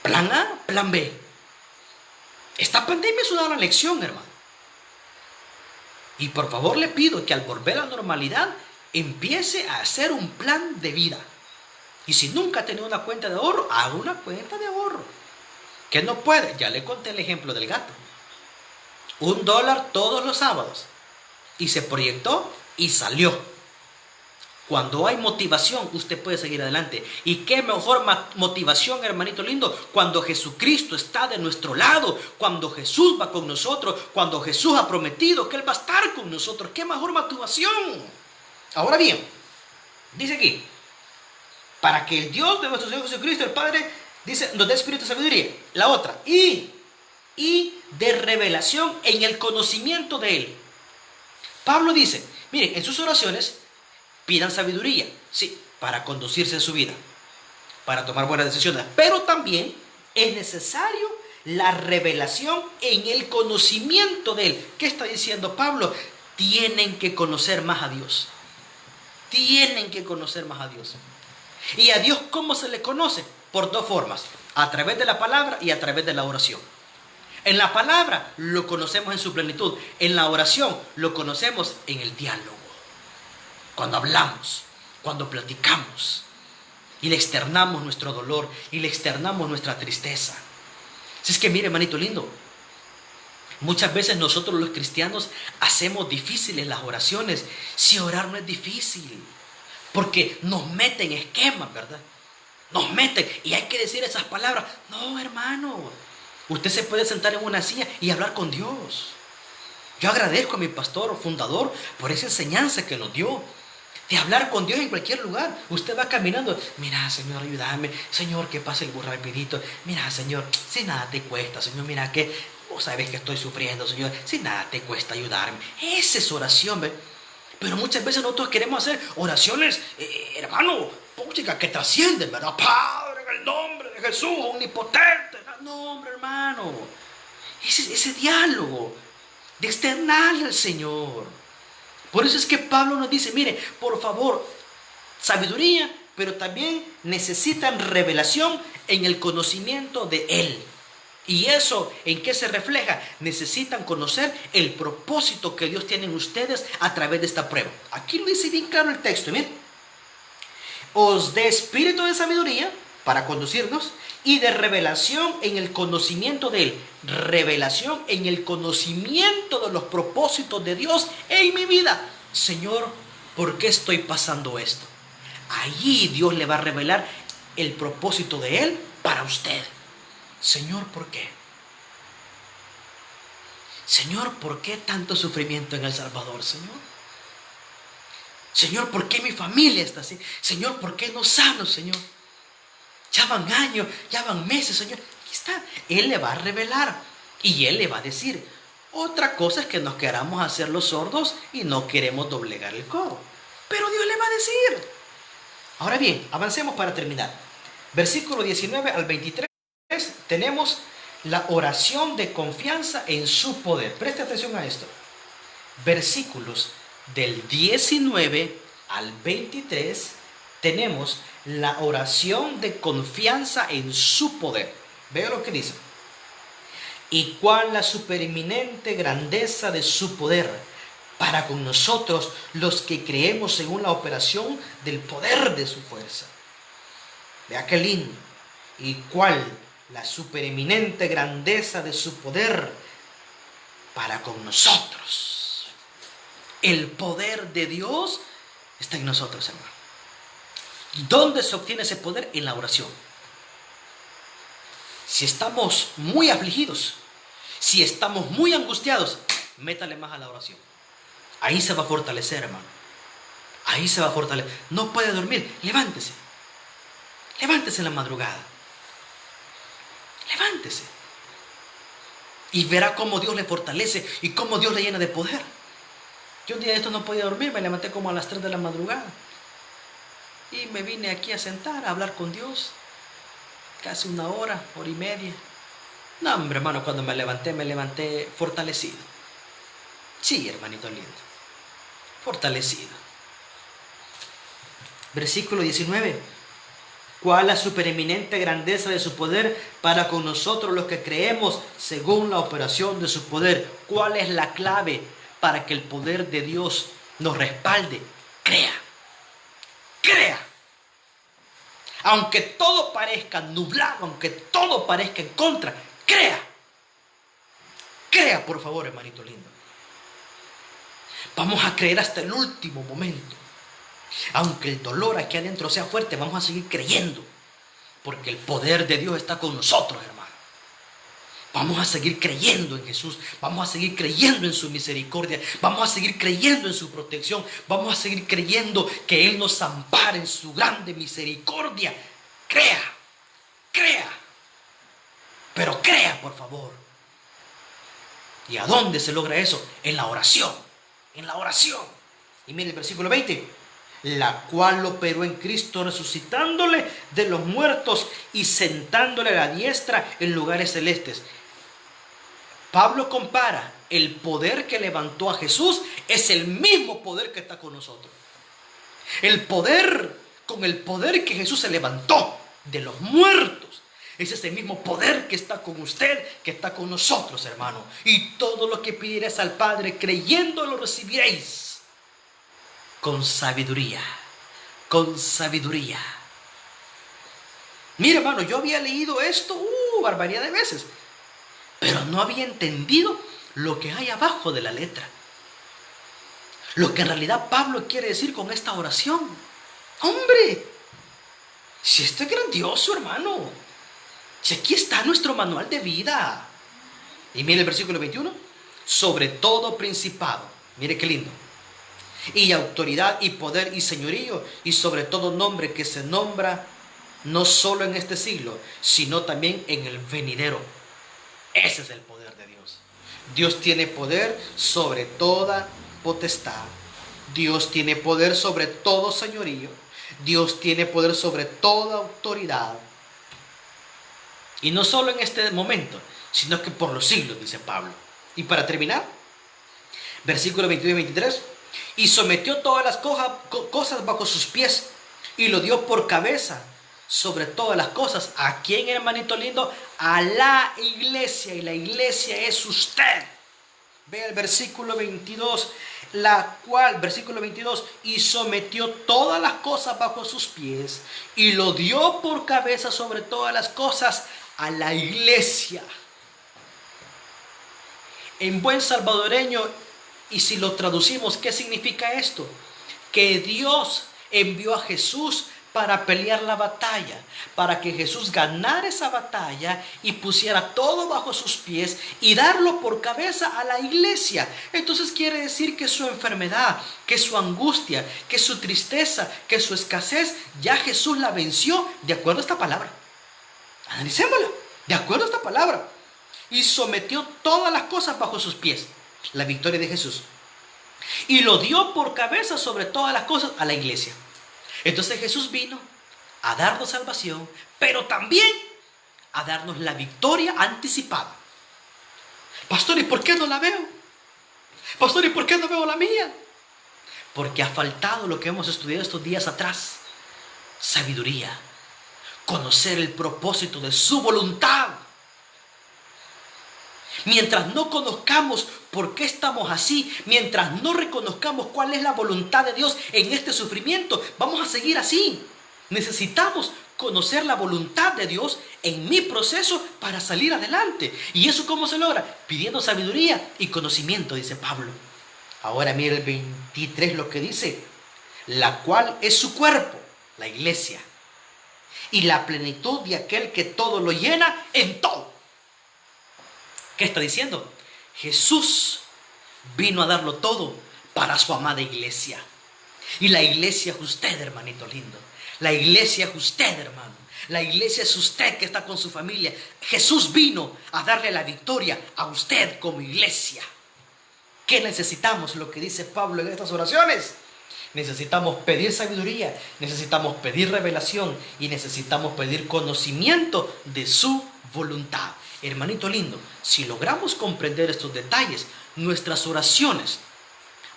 Plan A, plan B. Esta pandemia es una gran lección, hermano. Y por favor le pido que al volver a la normalidad empiece a hacer un plan de vida. Y si nunca ha tenido una cuenta de ahorro, haga una cuenta de ahorro. ¿Que no puede? Ya le conté el ejemplo del gato. $1 todos los sábados. Y se proyectó y salió. Cuando hay motivación, usted puede seguir adelante. Y qué mejor motivación, hermanito lindo, cuando Jesucristo está de nuestro lado, cuando Jesús va con nosotros, cuando Jesús ha prometido que Él va a estar con nosotros. ¡Qué mejor motivación! Ahora bien, dice aquí, para que el Dios de nuestro Señor Jesucristo, el Padre, dice, nos dé espíritu de sabiduría. La otra, y de revelación en el conocimiento de Él. Pablo dice, miren, en sus oraciones, pidan sabiduría, sí, para conducirse en su vida, para tomar buenas decisiones, pero también es necesario la revelación en el conocimiento de Él. ¿Qué está diciendo Pablo? Tienen que conocer más a Dios. Tienen que conocer más a Dios. ¿Y a Dios cómo se le conoce? Por 2 formas, a través de la palabra y a través de la oración. En la palabra lo conocemos en su plenitud, en la oración lo conocemos en el diálogo. Cuando hablamos, cuando platicamos y le externamos nuestro dolor y le externamos nuestra tristeza. Si es que mire, hermanito lindo, Muchas veces nosotros los cristianos hacemos difíciles las oraciones. Si orar no es difícil, porque nos meten esquemas, ¿verdad? Nos meten y hay que decir esas palabras. No, hermano, usted se puede sentar en una silla y hablar con Dios. Yo agradezco a mi pastor fundador por esa enseñanza que nos dio, de hablar con Dios en cualquier lugar. Usted va caminando, mira, Señor, ayúdame, Señor, que pase el bus rapidito. Mira, Señor, si nada te cuesta, Señor, mira que vos sabes que estoy sufriendo, Señor, si nada te cuesta ayudarme. Esa es oración, ¿ve? Pero muchas veces nosotros queremos hacer oraciones, hermano, chica, que trascienden, ¿verdad? Padre, en el nombre de Jesús, omnipotente. No, hombre, hermano, ese diálogo de externarle al Señor. Por eso es que Pablo nos dice, mire, por favor, sabiduría, pero también necesitan revelación en el conocimiento de Él. ¿Y eso en qué se refleja? Necesitan conocer el propósito que Dios tiene en ustedes a través de esta prueba. Aquí lo dice bien claro el texto, miren. Os dé espíritu de sabiduría para conducirnos y de revelación en el conocimiento de Él. Revelación en el conocimiento de los propósitos de Dios en mi vida. Señor, ¿por qué estoy pasando esto? Allí Dios le va a revelar el propósito de Él para usted. Señor, ¿por qué? Señor, ¿por qué tanto sufrimiento en El Salvador, Señor? Señor, ¿por qué mi familia está así? Señor, ¿por qué no sano, Señor? Ya van años, ya van meses, Señor. Aquí está. Él le va a revelar y Él le va a decir. Otra cosa es que nos queramos hacer los sordos y no queremos doblegar el codo. Pero Dios le va a decir. Ahora bien, avancemos para terminar. Versículo 19 al 23 tenemos la oración de confianza en su poder. Preste atención a esto. Versículos del 19 al 23 tenemos la oración de confianza en su poder. Vea lo que dice. Y cuál la supereminente grandeza de su poder para con nosotros los que creemos según la operación del poder de su fuerza. Vea qué lindo. Y cuál la supereminente grandeza de su poder para con nosotros. El poder de Dios está en nosotros, hermano. ¿Dónde se obtiene ese poder? En la oración. Si estamos muy afligidos, si estamos muy angustiados, métale más a la oración. Ahí se va a fortalecer, hermano. Ahí se va a fortalecer. No puede dormir, levántese. Levántese en la madrugada. Levántese. Y verá cómo Dios le fortalece y cómo Dios le llena de poder. Yo un día de esto no podía dormir, me levanté como a las 3 de la madrugada. Y me vine aquí a sentar, a hablar con Dios. Casi una hora, hora y media. No, hombre, hermano, cuando me levanté fortalecido. Sí, hermanito lindo. Fortalecido. Versículo 19. ¿Cuál la supereminente grandeza de su poder para con nosotros los que creemos según la operación de su poder? ¿Cuál es la clave para que el poder de Dios nos respalde? Crea. Crea. Aunque todo parezca nublado, aunque todo parezca en contra, crea. Crea, por favor, hermanito lindo. Vamos a creer hasta el último momento. Aunque el dolor aquí adentro sea fuerte, vamos a seguir creyendo. Porque el poder de Dios está con nosotros, hermano. Vamos a seguir creyendo en Jesús. Vamos a seguir creyendo en su misericordia. Vamos a seguir creyendo en su protección. Vamos a seguir creyendo que Él nos ampara en su grande misericordia. Crea. Crea. Pero crea, por favor. ¿Y a dónde se logra eso? En la oración. En la oración. Y mire el versículo 20. La cual operó en Cristo resucitándole de los muertos y sentándole a la diestra en lugares celestes. Pablo compara el poder que levantó a Jesús, es el mismo poder que está con nosotros. El poder, con el poder que Jesús se levantó de los muertos, es ese mismo poder que está con usted, que está con nosotros, hermano. Y todo lo que pidierais al Padre, creyendo lo recibiréis. Con sabiduría. Con sabiduría. Mira, hermano, yo había leído esto barbaridad de veces, pero no había entendido lo que hay abajo de la letra. Lo que en realidad Pablo quiere decir con esta oración. ¡Hombre! Si esto es grandioso, hermano. Si aquí está nuestro manual de vida. Y mire el versículo 21. Sobre todo principado. Mire qué lindo. Y autoridad y poder y señorío. Y sobre todo nombre que se nombra no solo en este siglo, sino también en el venidero. Ese es el poder de Dios. Dios tiene poder sobre toda potestad. Dios tiene poder sobre todo señorío. Dios tiene poder sobre toda autoridad. Y no solo en este momento, sino que por los siglos, dice Pablo. Y para terminar, versículo 22 y 23. Y sometió todas las cosas bajo sus pies y lo dio por cabeza sobre todas las cosas. ¿A quién, hermanito lindo? A la iglesia. Y la iglesia es usted. Ve el versículo 22. La cual, versículo 22, y sometió todas las cosas bajo sus pies y lo dio por cabeza sobre todas las cosas a la iglesia. En buen salvadoreño, y si lo traducimos, ¿qué significa esto? Que Dios envió a Jesús para pelear la batalla, para que Jesús ganara esa batalla y pusiera todo bajo sus pies y darlo por cabeza a la iglesia. Entonces quiere decir que su enfermedad, que su angustia, que su tristeza, que su escasez, ya Jesús la venció de acuerdo a esta palabra. Analicémosla, de acuerdo a esta palabra. Y sometió todas las cosas bajo sus pies. La victoria de Jesús. Y lo dio por cabeza sobre todas las cosas a la iglesia. Entonces Jesús vino a darnos salvación, pero también a darnos la victoria anticipada. Pastor, ¿y por qué no la veo? Pastor, ¿y por qué no veo la mía? Porque ha faltado lo que hemos estudiado estos días atrás. Sabiduría. Conocer el propósito de su voluntad. Mientras no conozcamos por qué estamos así, mientras no reconozcamos cuál es la voluntad de Dios en este sufrimiento, vamos a seguir así. Necesitamos conocer la voluntad de Dios en mi proceso para salir adelante. ¿Y eso cómo se logra? Pidiendo sabiduría y conocimiento, dice Pablo. Ahora mira el 23 lo que dice. La cual es su cuerpo, la iglesia. Y la plenitud de aquel que todo lo llena en todo. ¿Qué está diciendo? Jesús vino a darlo todo para su amada iglesia. Y la iglesia es usted, hermanito lindo. La iglesia es usted, hermano. La iglesia es usted que está con su familia. Jesús vino a darle la victoria a usted como iglesia. ¿Qué necesitamos? Lo que dice Pablo en estas oraciones. Necesitamos pedir sabiduría, necesitamos pedir revelación y necesitamos pedir conocimiento de su voluntad. Hermanito lindo, si logramos comprender estos detalles, nuestras oraciones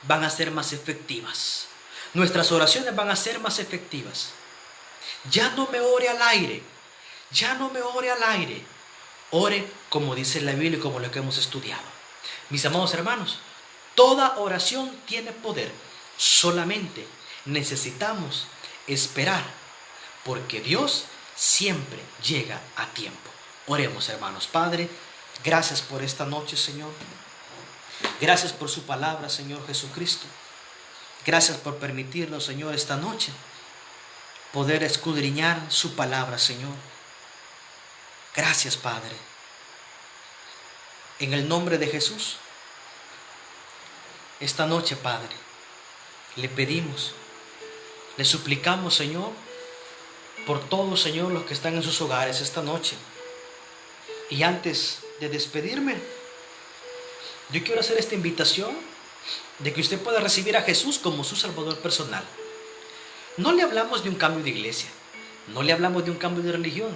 van a ser más efectivas. Nuestras oraciones van a ser más efectivas. Ya no me ore al aire. Ya no me ore al aire. Ore como dice la Biblia y como lo que hemos estudiado. Mis amados hermanos, toda oración tiene poder. Solamente necesitamos esperar, porque Dios siempre llega a tiempo. Oremos, hermanos. Padre, gracias por esta noche, Señor. Gracias por su palabra, Señor Jesucristo. Gracias por permitirnos, Señor, esta noche poder escudriñar su palabra, Señor. Gracias, Padre. En el nombre de Jesús, esta noche, Padre, le pedimos, le suplicamos, Señor, por todos, Señor, los que están en sus hogares esta noche. Y antes de despedirme, yo quiero hacer esta invitación de que usted pueda recibir a Jesús como su Salvador personal. No le hablamos de un cambio de iglesia, no le hablamos de un cambio de religión,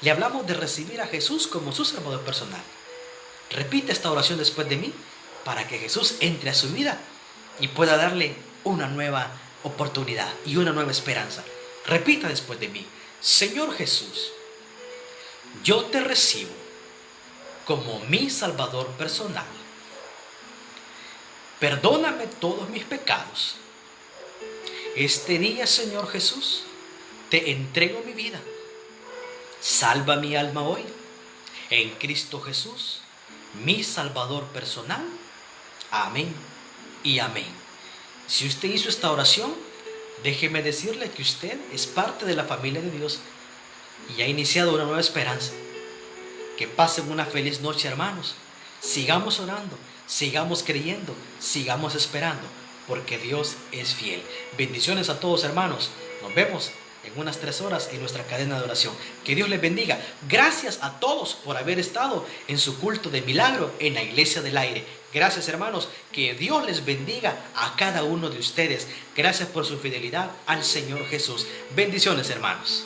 le hablamos de recibir a Jesús como su Salvador personal. Repite esta oración después de mí para que Jesús entre a su vida y pueda darle una nueva oportunidad y una nueva esperanza. Repita después de mí: Señor Jesús, yo te recibo como mi Salvador personal. Perdóname todos mis pecados. Este día, Señor Jesús, te entrego mi vida. Salva mi alma hoy. En Cristo Jesús. mi Salvador personal. Amén y amén. Si usted hizo esta oración, déjeme decirle que usted es parte de la familia de Dios y ha iniciado una nueva esperanza. Que pasen una feliz noche, hermanos. Sigamos orando, sigamos creyendo, sigamos esperando, porque Dios es fiel. Bendiciones a todos, hermanos. Nos vemos en unas 3 horas en nuestra cadena de oración. Que Dios les bendiga. Gracias a todos por haber estado en su culto de milagro en la Iglesia del Aire. Gracias, hermanos. Que Dios les bendiga a cada uno de ustedes. Gracias por su fidelidad al Señor Jesús. Bendiciones, hermanos.